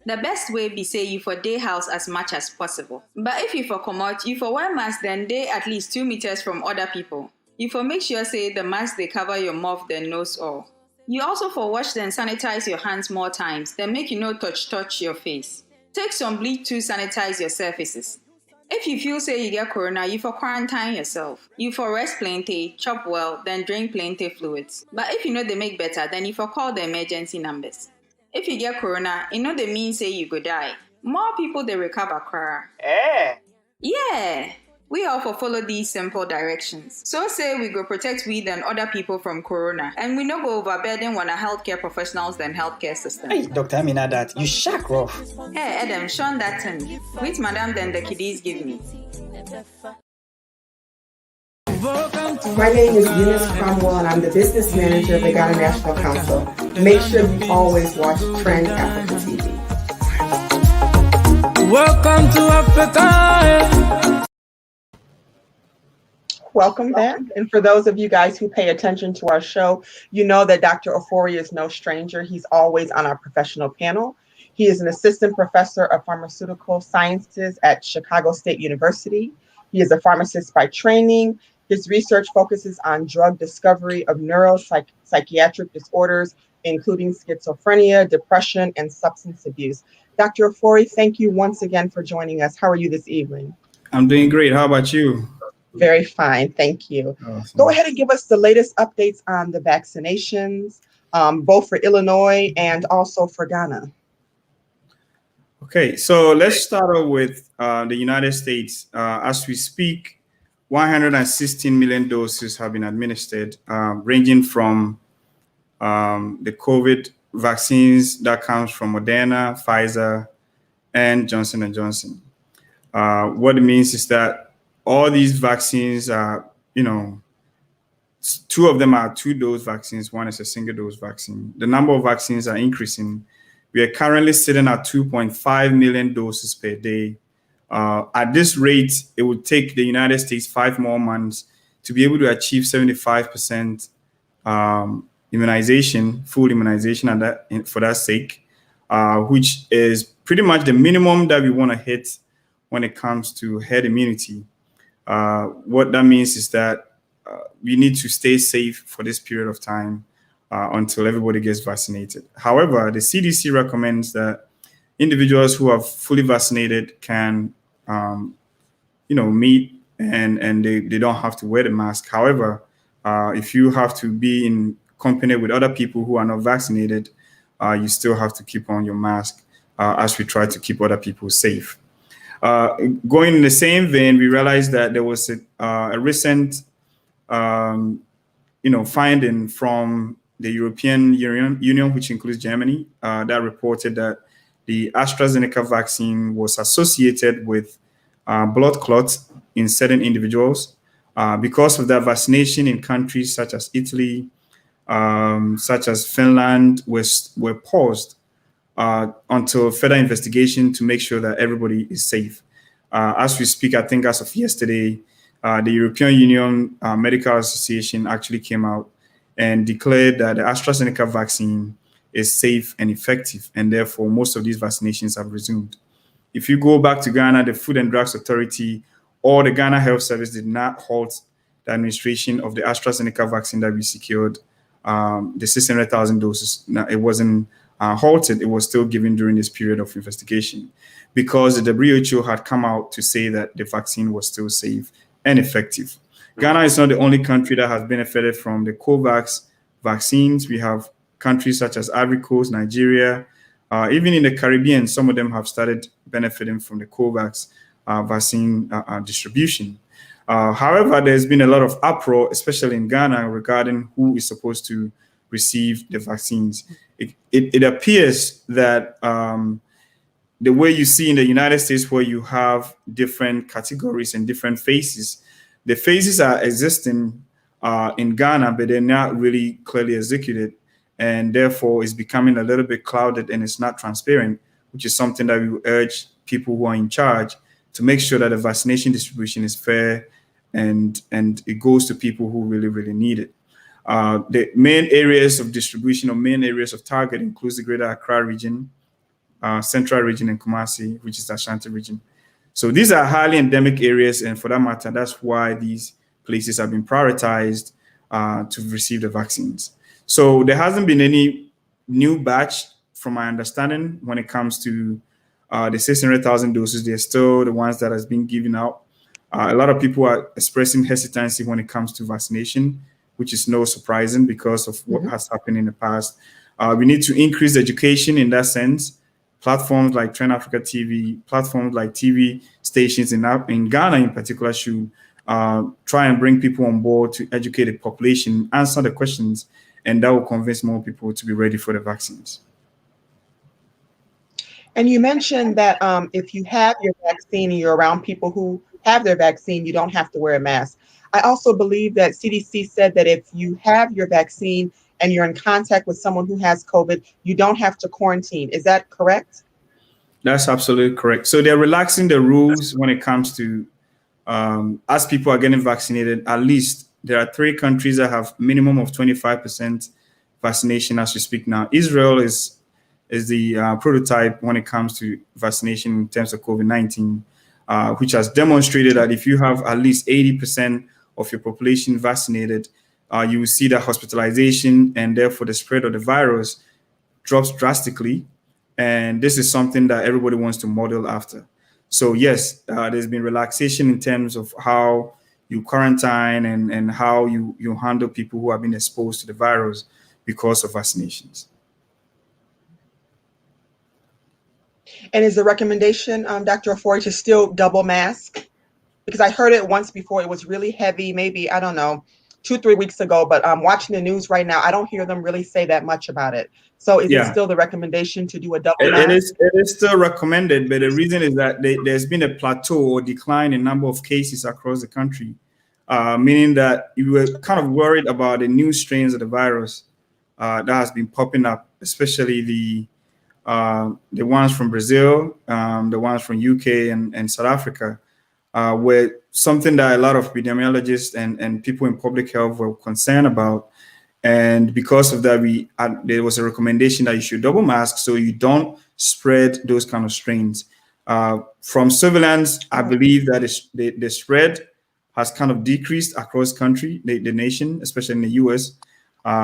The best way be say you for day house as much as possible. But if you for come out, you for wear mask then day at least 2 meters from other people. You for make sure say the mask they cover your mouth, then nose all. You also for wash then sanitize your hands more times, then make you no touch your face. Take some bleach to sanitize your surfaces. If you feel say you get corona, you for quarantine yourself. You for rest plenty, chop well, then drink plenty fluids. But if you know they make better, then you for call the emergency numbers. If you get corona, it no they mean say you go die. More people they recover cry. Yeah. We all for follow these simple directions. So say we go protect we and other people from corona. And we no go overburden one of healthcare professionals than healthcare system. Hey, Dr. Amina, that you shack rough. Hey, Adam, Sean that thing. Which madam then the kiddies give me? My name is Eunice Cromwell, and I'm the business manager of the Ghana National Council. Make sure you always watch Trend Africa TV. Welcome to Africa. Welcome back. And for those of you guys who pay attention to our show, you know that Dr. Ofori is no stranger. He's always on our professional panel. He is an assistant professor of pharmaceutical sciences at Chicago State University. He is a pharmacist by training. His research focuses on drug discovery of neuropsychiatric disorders, including schizophrenia, depression, and substance abuse. Dr. Ofori, thank you once again for joining us. How are you this evening? I'm doing great. How about you? Very fine, thank you. Awesome. Go ahead and give us the latest updates on the vaccinations, both for Illinois and also for Ghana. Okay, so let's start off with the United States. As we speak, 116 million doses have been administered, ranging from the COVID vaccines that comes from Moderna, Pfizer, and Johnson & Johnson. What it means is that all these vaccines are, two of them are 2-dose vaccines. One is a single-dose vaccine. The number of vaccines are increasing. We are currently sitting at 2.5 million doses per day. At this rate, it would take the United States 5 more months to be able to achieve 75% immunization, full immunization for that sake, which is pretty much the minimum that we want to hit when it comes to herd immunity. What that means is that we need to stay safe for this period of time until everybody gets vaccinated. However, the CDC recommends that individuals who are fully vaccinated can, meet and they don't have to wear the mask. However, if you have to be in company with other people who are not vaccinated, you still have to keep on your mask as we try to keep other people safe. Going in the same vein, we realized that there was a recent, finding from the European Union, which includes Germany, that reported that the AstraZeneca vaccine was associated with blood clots in certain individuals. Because of that, vaccination in countries such as Italy, such as Finland, were paused until further investigation to make sure that everybody is safe. As we speak, I think as of yesterday, the European Union Medical Association actually came out and declared that the AstraZeneca vaccine is safe and effective, and therefore most of these vaccinations have resumed. If you go back to Ghana, the Food and Drugs Authority or the Ghana Health Service did not halt the administration of the AstraZeneca vaccine that we secured, the 600,000 doses. Now, it wasn't halted, it was still given during this period of investigation because the WHO had come out to say that the vaccine was still safe and effective. Ghana is not the only country that has benefited from the COVAX vaccines. We have countries such as Ivory Coast, Nigeria, even in the Caribbean, some of them have started benefiting from the COVAX vaccine distribution. However, there's been a lot of uproar, especially in Ghana, regarding who is supposed to receive the vaccines. It appears that the way you see in the United States, where you have different categories and different phases, the phases are existing in Ghana, but they're not really clearly executed, and therefore it's becoming a little bit clouded and it's not transparent, which is something that we urge people who are in charge to make sure that the vaccination distribution is fair and it goes to people who really, really need it. The main areas of distribution or main areas of target includes the Greater Accra region, Central region, and Kumasi, which is the Ashanti region. So these are highly endemic areas, and for that matter, that's why these places have been prioritized to receive the vaccines. So there hasn't been any new batch, from my understanding, when it comes to the 600,000 doses. They're still the ones that has been given out. A lot of people are expressing hesitancy when it comes to vaccination, which is no surprising because of what has happened in the past. We need to increase education in that sense. Platforms like Trend Africa TV, platforms like TV stations in Ghana in particular should try and bring people on board to educate the population, answer the questions, and that will convince more people to be ready for the vaccines. And you mentioned that if you have your vaccine and you're around people who have their vaccine, you don't have to wear a mask. I also believe that CDC said that if you have your vaccine and you're in contact with someone who has COVID, you don't have to quarantine. Is that correct? That's absolutely correct. So they're relaxing the rules when it comes to as people are getting vaccinated. At least there are 3 countries that have minimum of 25% vaccination as we speak now. Israel is the prototype when it comes to vaccination in terms of COVID-19, which has demonstrated that if you have at least 80% of your population vaccinated, you will see that hospitalization and therefore the spread of the virus drops drastically. And this is something that everybody wants to model after. So yes, there's been relaxation in terms of how you quarantine and how you handle people who have been exposed to the virus because of vaccinations. And is the recommendation, Dr. Ofori, to still double mask? Because I heard it once before, it was really heavy, maybe, I don't know, 2-3 weeks ago, but watching the news right now, I don't hear them really say that much about it. So is it still the recommendation to do a double mask? It is still recommended, but the reason is that there's been a plateau or decline in number of cases across the country, meaning that you were kind of worried about the new strains of the virus that has been popping up, especially the ones from Brazil, the ones from UK and South Africa, were something that a lot of epidemiologists and people in public health were concerned about. And because of that, there was a recommendation that you should double mask so you don't spread those kind of strains. From surveillance, I believe that the spread has kind of decreased across country, the nation, especially in the US.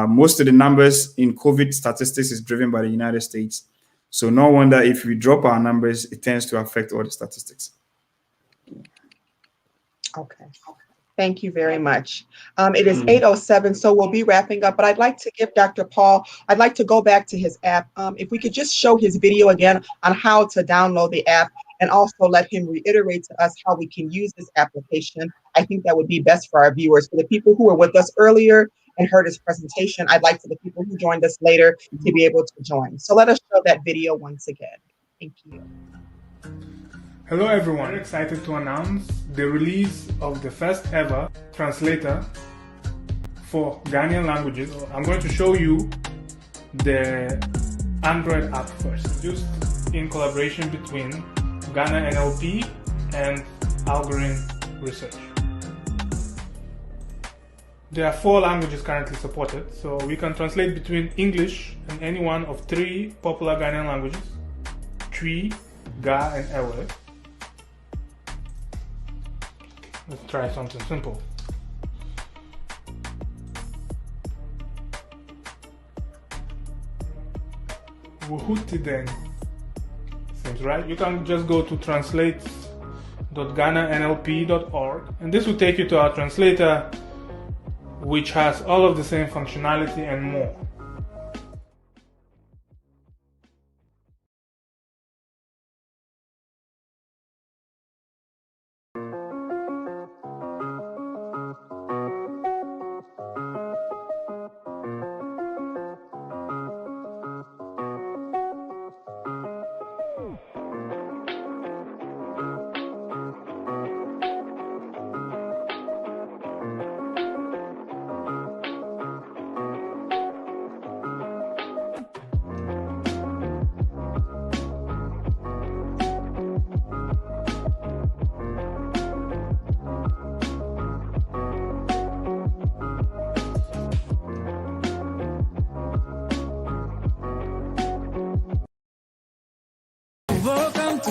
Most of the numbers in COVID statistics is driven by the United States. So no wonder if we drop our numbers, it tends to affect all the statistics. Okay. Thank you very much. It is 8:07, so we'll be wrapping up, but I'd like to give Dr. Paul, I'd like to go back to his app. If we could just show his video again on how to download the app and also let him reiterate to us how we can use this application. I think that would be best for our viewers. For the people who were with us earlier and heard his presentation, I'd like for the people who joined us later to be able to join. So let us show that video once again. Thank you. Hello everyone, I'm excited to announce the release of the first ever translator for Ghanaian languages. I'm going to show you the Android app first, just in collaboration between Ghana NLP and Algorithm Research. There are 4 languages currently supported, so we can translate between English and any one of 3 popular Ghanaian languages, Twi, Ga, and Ewe. Let's try something simple. Wuhutiden. Seems right. You can just go to translate.ghananlp.org and this will take you to our translator, which has all of the same functionality and more.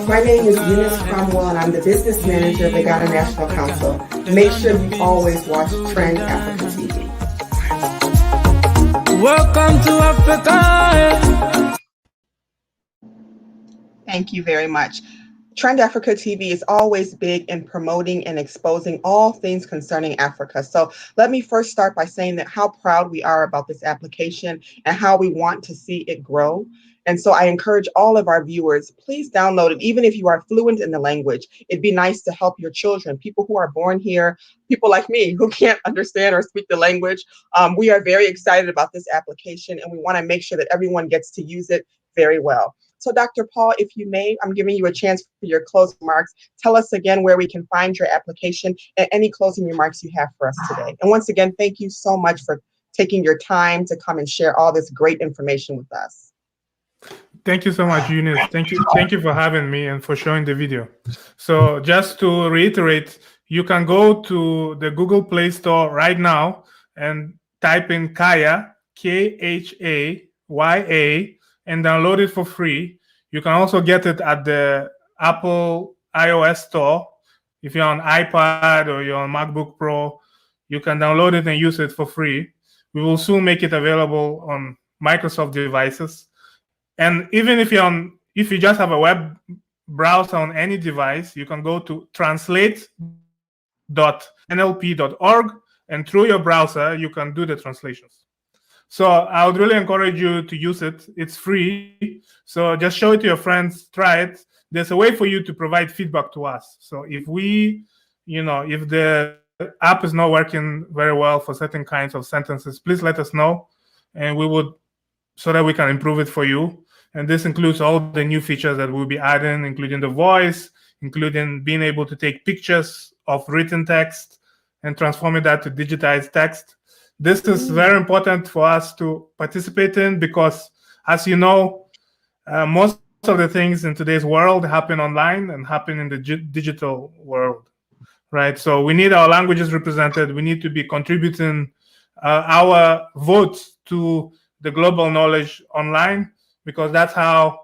My name is Eunice Cromwell, and I'm the business manager of the Ghana National Council. Make sure you always watch Trend Africa TV. Welcome to Africa. Thank you very much. Trend Africa TV is always big in promoting and exposing all things concerning Africa. So let me first start by saying that how proud we are about this application and how we want to see it grow. And so I encourage all of our viewers, please download it, even if you are fluent in the language. It'd be nice to help your children, people who are born here, people like me who can't understand or speak the language. We are very excited about this application, and we want to make sure that everyone gets to use it very well. So Dr. Paul, if you may, I'm giving you a chance for your closing remarks. Tell us again where we can find your application and any closing remarks you have for us today. And once again, thank you so much for taking your time to come and share all this great information with us. Thank you so much, Eunice. Thank you for having me and for showing the video. So just to reiterate, you can go to the Google Play Store right now and type in Khaya, Khaya, and download it for free. You can also get it at the Apple iOS store. If you're on iPad or you're on MacBook Pro, you can download it and use it for free. We will soon make it available on Microsoft devices. And even if you just have a web browser on any device, you can go to translate.nlp.org, and through your browser, you can do the translations. So I would really encourage you to use it. It's free. So just show it to your friends, try it. There's a way for you to provide feedback to us. So if if the app is not working very well for certain kinds of sentences, please let us know, and so that we can improve it for you. And this includes all the new features that we'll be adding, including the voice, including being able to take pictures of written text and transforming that to digitized text. This is very important for us to participate in because, as you know, most of the things in today's world happen online and happen in the digital world, right? So we need our languages represented. We need to be contributing our votes to the global knowledge online, because that's how,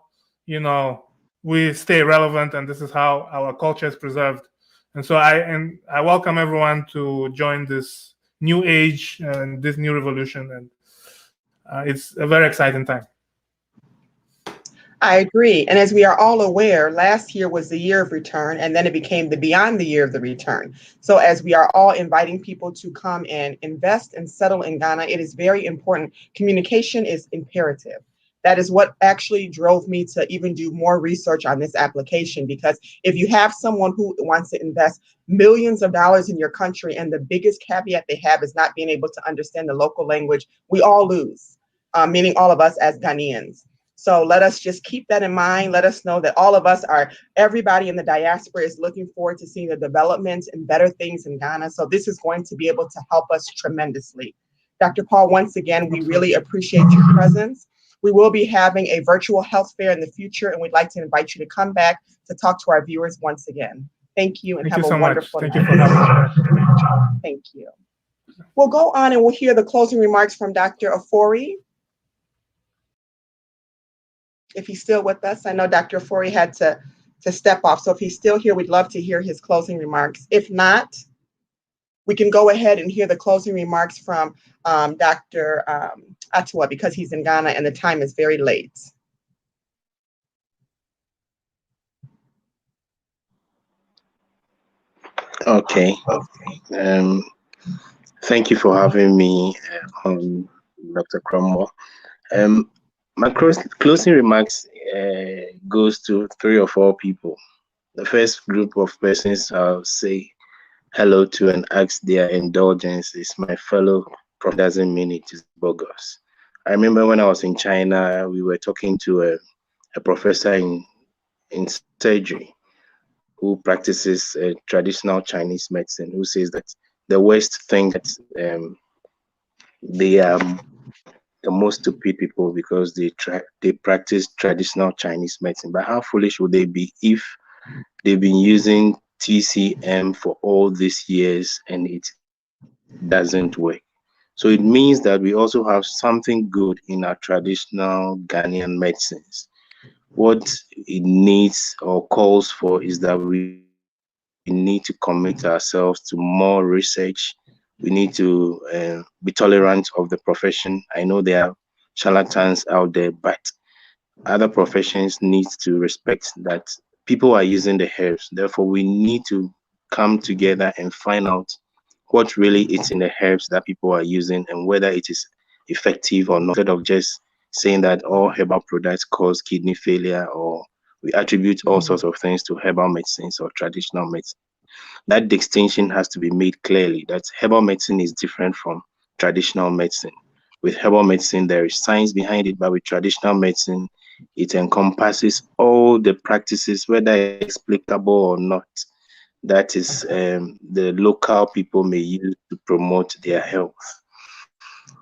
we stay relevant, and this is how our culture is preserved. And so I welcome everyone to join this new age and this new revolution, and it's a very exciting time. I agree. And as we are all aware, last year was the year of return, and then it became the beyond the year of the return. So as we are all inviting people to come and invest and settle in Ghana, it is very important. Communication is imperative. That is what actually drove me to even do more research on this application, because if you have someone who wants to invest millions of dollars in your country, and the biggest caveat they have is not being able to understand the local language, we all lose, meaning all of us as Ghanaians. So let us just keep that in mind. Let us know that all of us everybody in the diaspora is looking forward to seeing the developments and better things in Ghana. So this is going to be able to help us tremendously. Dr. Paul, once again, we really appreciate your presence. We will be having a virtual health fair in the future, and we'd like to invite you to come back to talk to our viewers once again. Thank you, and have a wonderful night. Thank you for having me. Thank you. We'll go on and we'll hear the closing remarks from Dr. Ofori. If he's still with us, I know Dr. Ofori had to step off. So if he's still here, we'd love to hear his closing remarks. If not, we can go ahead and hear the closing remarks from Dr. Atua, because he's in Ghana and the time is very late. Okay. Thank you for having me on, Dr. Cromwell. My closing remarks goes to 3 or 4 people. The first group of persons I'll say hello to and ask their indulgence is my fellow Prof. Doesn't Mean It Is Bogus. I remember when I was in China, we were talking to a professor in surgery who practices traditional Chinese medicine, who says that the West think that they are the most stupid people because they practice traditional Chinese medicine. But how foolish would they be if they've been using TCM for all these years and it doesn't work? So it means that we also have something good in our traditional Ghanaian medicines. What it needs or calls for is that we need to commit ourselves to more research. We need to be tolerant of the profession. I know there are charlatans out there, but other professions need to respect that people are using the herbs. Therefore, we need to come together and find out what really is in the herbs that people are using and whether it is effective or not, instead of just saying that all herbal products cause kidney failure, or we attribute all sorts of things to herbal medicines or traditional medicine. That distinction has to be made clearly, that herbal medicine is different from traditional medicine. With herbal medicine, there is science behind it, but with traditional medicine, It encompasses all the practices, whether explicable or not, that is the local people may use to promote their health.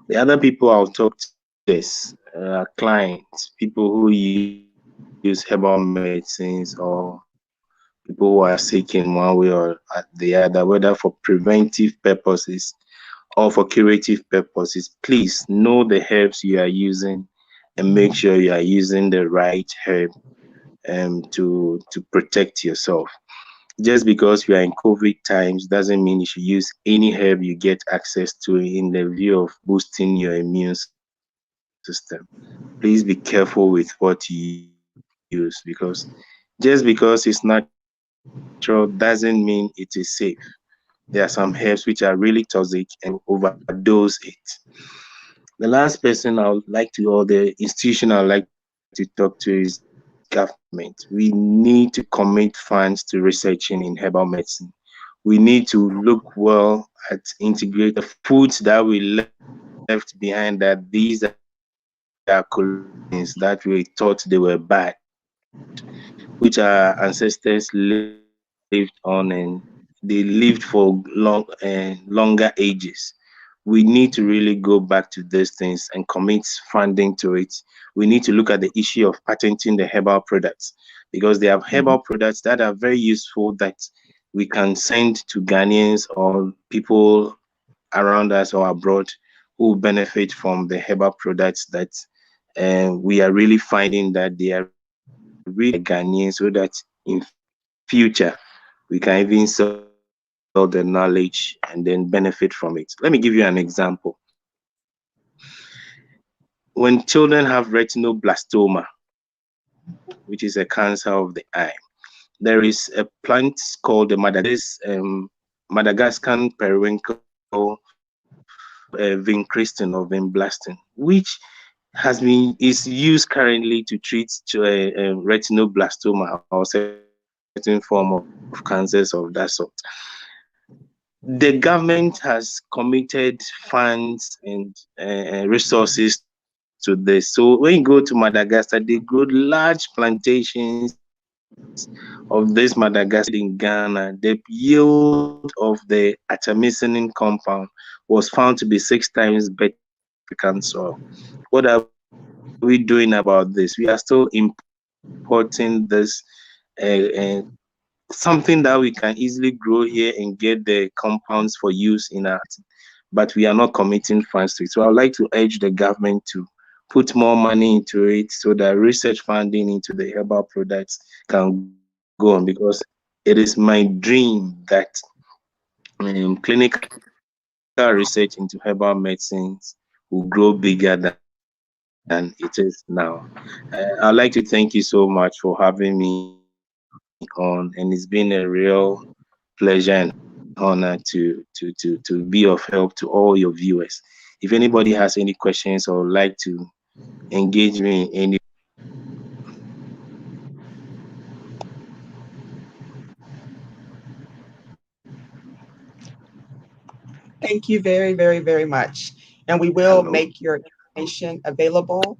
The other people I'll talk to is clients, people who use herbal medicines, or people who are sick in one way or the other, whether for preventive purposes or for curative purposes. Please know the herbs you are using and make sure you are using the right herb to protect yourself. Just because we are in COVID times doesn't mean you should use any herb you get access to in the view of boosting your immune system. Please be careful with what you use, because just because it's natural doesn't mean it is safe. There are some herbs which are really toxic and overdose it. The last person I would like to, or the institution I would like to talk to, is government. We need to commit funds to researching in herbal medicine. We need to look well at integrate the foods that we left behind, that these are colonies that we thought they were bad, which our ancestors lived on, and they lived for longer ages. We need to really go back to these things and commit funding to it. We need to look at the issue of patenting the herbal products, because they have herbal products that are very useful that we can send to Ghanaians or people around us or abroad who benefit from the herbal products that we are really finding that they are really Ghanaians, so that in future we can even sell the knowledge and then benefit from it. Let me give you an example. When children have retinoblastoma, which is a cancer of the eye, there is a plant called the Madagascan periwinkle vincristin or vimblastin, which is used currently to treat retinoblastoma or certain form of cancers of that sort. The government has committed funds and resources to this. So when you go to Madagascar, they grow large plantations of this Madagascar in Ghana. The yield of the artemisinin compound was found to be 6 times better than soil. What are we doing about this? We are still importing this something that we can easily grow here and get the compounds for use in our, but we are not committing funds to it. So I would like to urge the government to put more money into it so that research funding into the herbal products can go on, because it is my dream that clinical research into herbal medicines will grow bigger than it is now. I'd like to thank you so much for having me on, and it's been a real pleasure and honor to be of help to all your viewers. If anybody has any questions or would like to engage me in any. Thank you very, very, very much. And we will make your information available.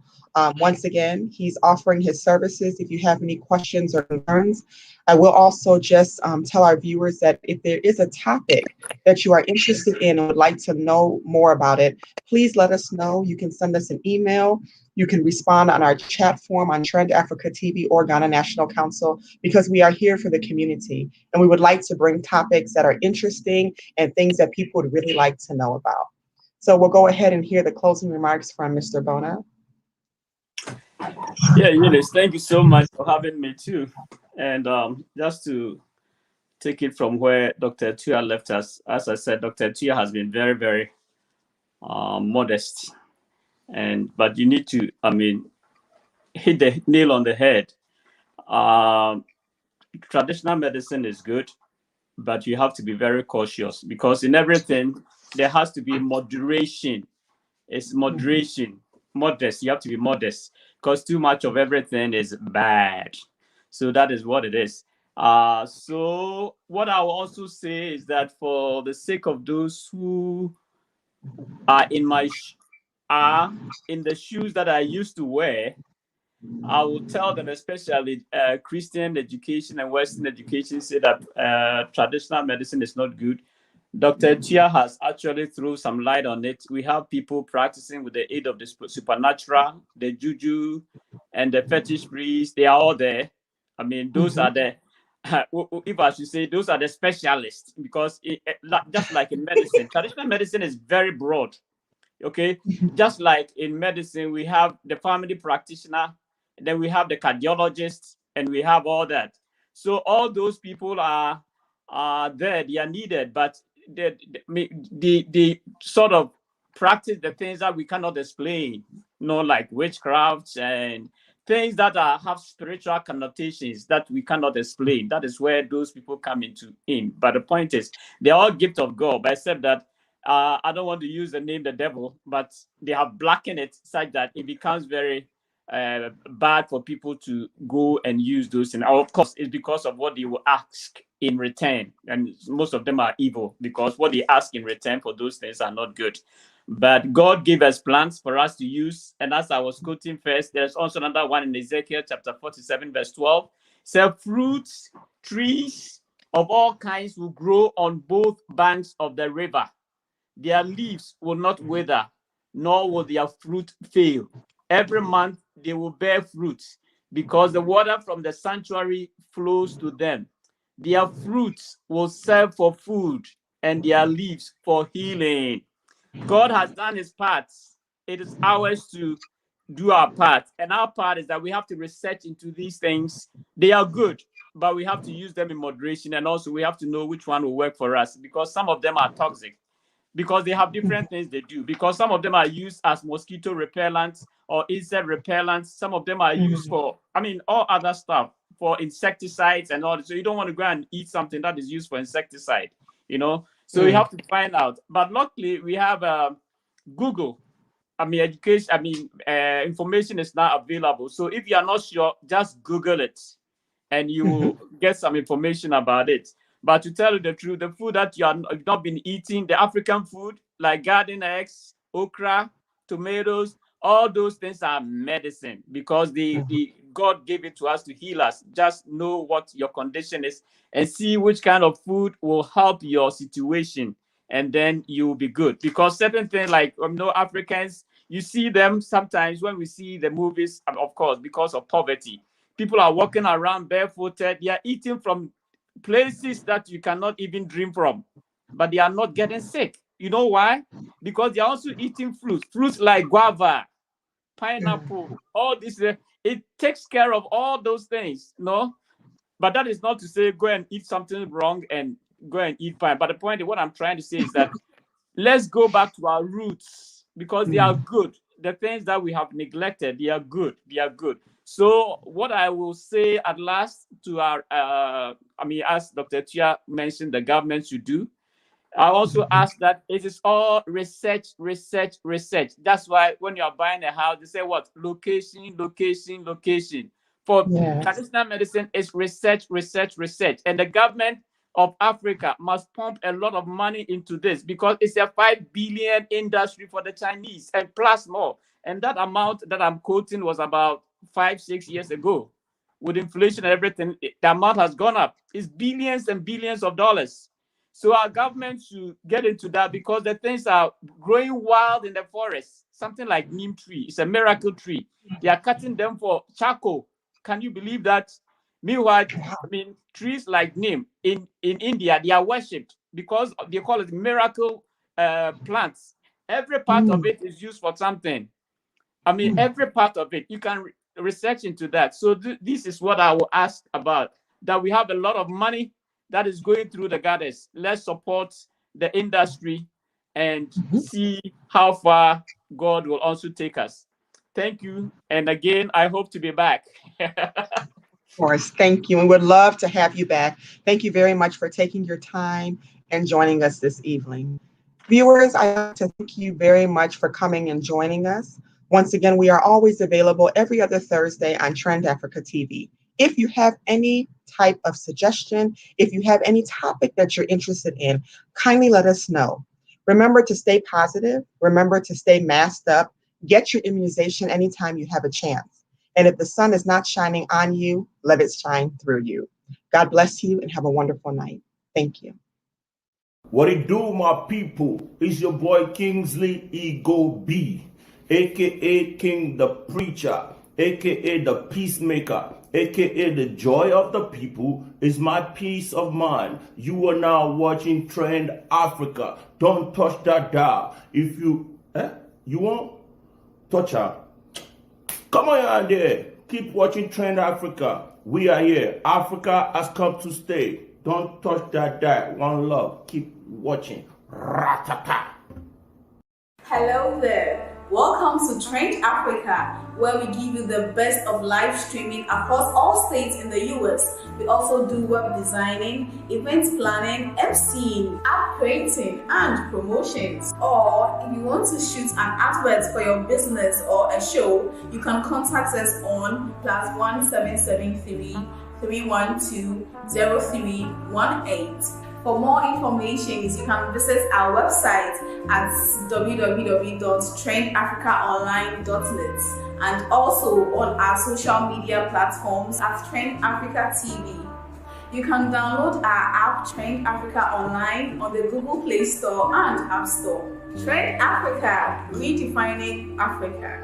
Once again, he's offering his services if you have any questions or concerns. I will also just tell our viewers that if there is a topic that you are interested in and would like to know more about it, please let us know. You can send us an email. You can respond on our chat form on Trend Africa TV or Ghana National Council, because we are here for the community and we would like to bring topics that are interesting and things that people would really like to know about. So we'll go ahead and hear the closing remarks from Mr. Bona. Yeah, Eunice, thank you so much for having me too. And just to take it from where Dr. Tuah left us, as I said, Dr. Tuah has been very, very modest. But you need to, hit the nail on the head. Traditional medicine is good, but you have to be very cautious, because in everything, there has to be moderation. It's moderation, modest. You have to be modest, because too much of everything is bad. So that is what it is. So what I will also say is that for the sake of those who are in the shoes that I used to wear, I will tell them, especially Christian education and Western education, say that traditional medicine is not good. Dr. Tia has actually thrown some light on it. We have people practicing with the aid of the supernatural, the juju, and the fetish priests. They are all there. I mean, those are the, if I should say, those are the specialists, because just like in medicine, traditional medicine is very broad. Okay, just like in medicine, we have the family practitioner, and then we have the cardiologist, and we have all that. So all those people are there, they are needed, but they sort of practice the things that we cannot explain, like witchcraft and things that have spiritual connotations that we cannot explain. That is where those people come in. But the point is, they're all gifts of God, but except that I don't want to use the name the devil, but they have blackened it such that it becomes very bad for people to go and use those. And of course, it's because of what they will ask in return. And most of them are evil, because what they ask in return for those things are not good. But God gave us plants for us to use. And as I was quoting first, there's also another one in Ezekiel chapter 47, verse 12. So fruits, trees of all kinds will grow on both banks of the river. Their leaves will not wither, nor will their fruit fail. Every month they will bear fruit, because the water from the sanctuary flows to them. Their fruits will serve for food, and their leaves for healing. God has done his part. It is ours to do our part. And our part is that we have to research into these things. They are good, but we have to use them in moderation. And also we have to know which one will work for us, because some of them are toxic, because they have different things they do. Because some of them are used as mosquito repellents or insect repellents. Some of them are used for, all other stuff, for insecticides and all. So you don't want to go and eat something that is used for insecticide, So you have to find out. But luckily, we have Google. Education, information is now available. So if you are not sure, just Google it, and you will get some information about it. But to tell you the truth, the food that you've not been eating, the African food, like garden eggs, okra, tomatoes, all those things are medicine, because God gave it to us to heal us. Just know what your condition is and see which kind of food will help your situation, and then you will be good. Because certain things like Africans, you see them sometimes when we see the movies, of course, because of poverty. People are walking around barefooted. They are eating from places that you cannot even dream from, but they are not getting sick. You know why? Because they are also eating fruits like guava, pineapple, all this. It takes care of all those things, But that is not to say go and eat something wrong and go and eat fine. But the point of what I'm trying to say is that let's go back to our roots, because they are good. The things that we have neglected, they are good. They are good. So what I will say at last to our, as Dr. Tia mentioned, the government should do. I also ask that it is all research. That's why when you are buying a house, they say what? Location. For traditional medicine, it's research. And the government of Africa must pump a lot of money into this, because it's a 5 billion industry for the Chinese and plus more. And that amount that I'm quoting was about 5-6 years ago. With inflation and everything, the amount has gone up. It's billions and billions of dollars. So our government should get into that, because the things are growing wild in the forest. Something like neem tree. It's a miracle tree. They are cutting them for charcoal. Can you believe that? Meanwhile, trees like neem in India, they are worshipped because they call it miracle plants. Every part of it is used for something. Every part of it. You can research into that. So this is what I will ask about, that we have a lot of money that is going through the gutters. Let's support the industry and see how far God will also take us. Thank you. And again, I hope to be back. Of course, thank you. And would love to have you back. Thank you very much for taking your time and joining us this evening. Viewers, I want to thank you very much for coming and joining us. Once again, we are always available every other Thursday on Trend Africa TV. If you have any type of suggestion, if you have any topic that you're interested in, kindly let us know. Remember to stay positive. Remember to stay masked up. Get your immunization anytime you have a chance. And if the sun is not shining on you, let it shine through you. God bless you and have a wonderful night. Thank you. What it do, my people? It's your boy Kingsley Ego B, aka King the Preacher, aka the Peacemaker, aka the joy of the people is my peace of mind. You are now watching Trend Africa. Don't touch that dial. If you won't touch her. Come on out there. Keep watching Trend Africa. We are here. Africa has come to stay. Don't touch that dial. One love. Keep watching. Ratata. Hello there. Welcome to Trend Africa, where we give you the best of live streaming across all states in the US. We also do web designing, event planning, emceeing, app creating, and promotions. Or if you want to shoot an advert for your business or a show, you can contact us on +1 312 0318. For more information, you can visit our website at www.trendafricaonline.net and also on our social media platforms at Trend Africa TV. You can download our app Trend Africa Online on the Google Play Store and App Store. Trend Africa, redefining Africa.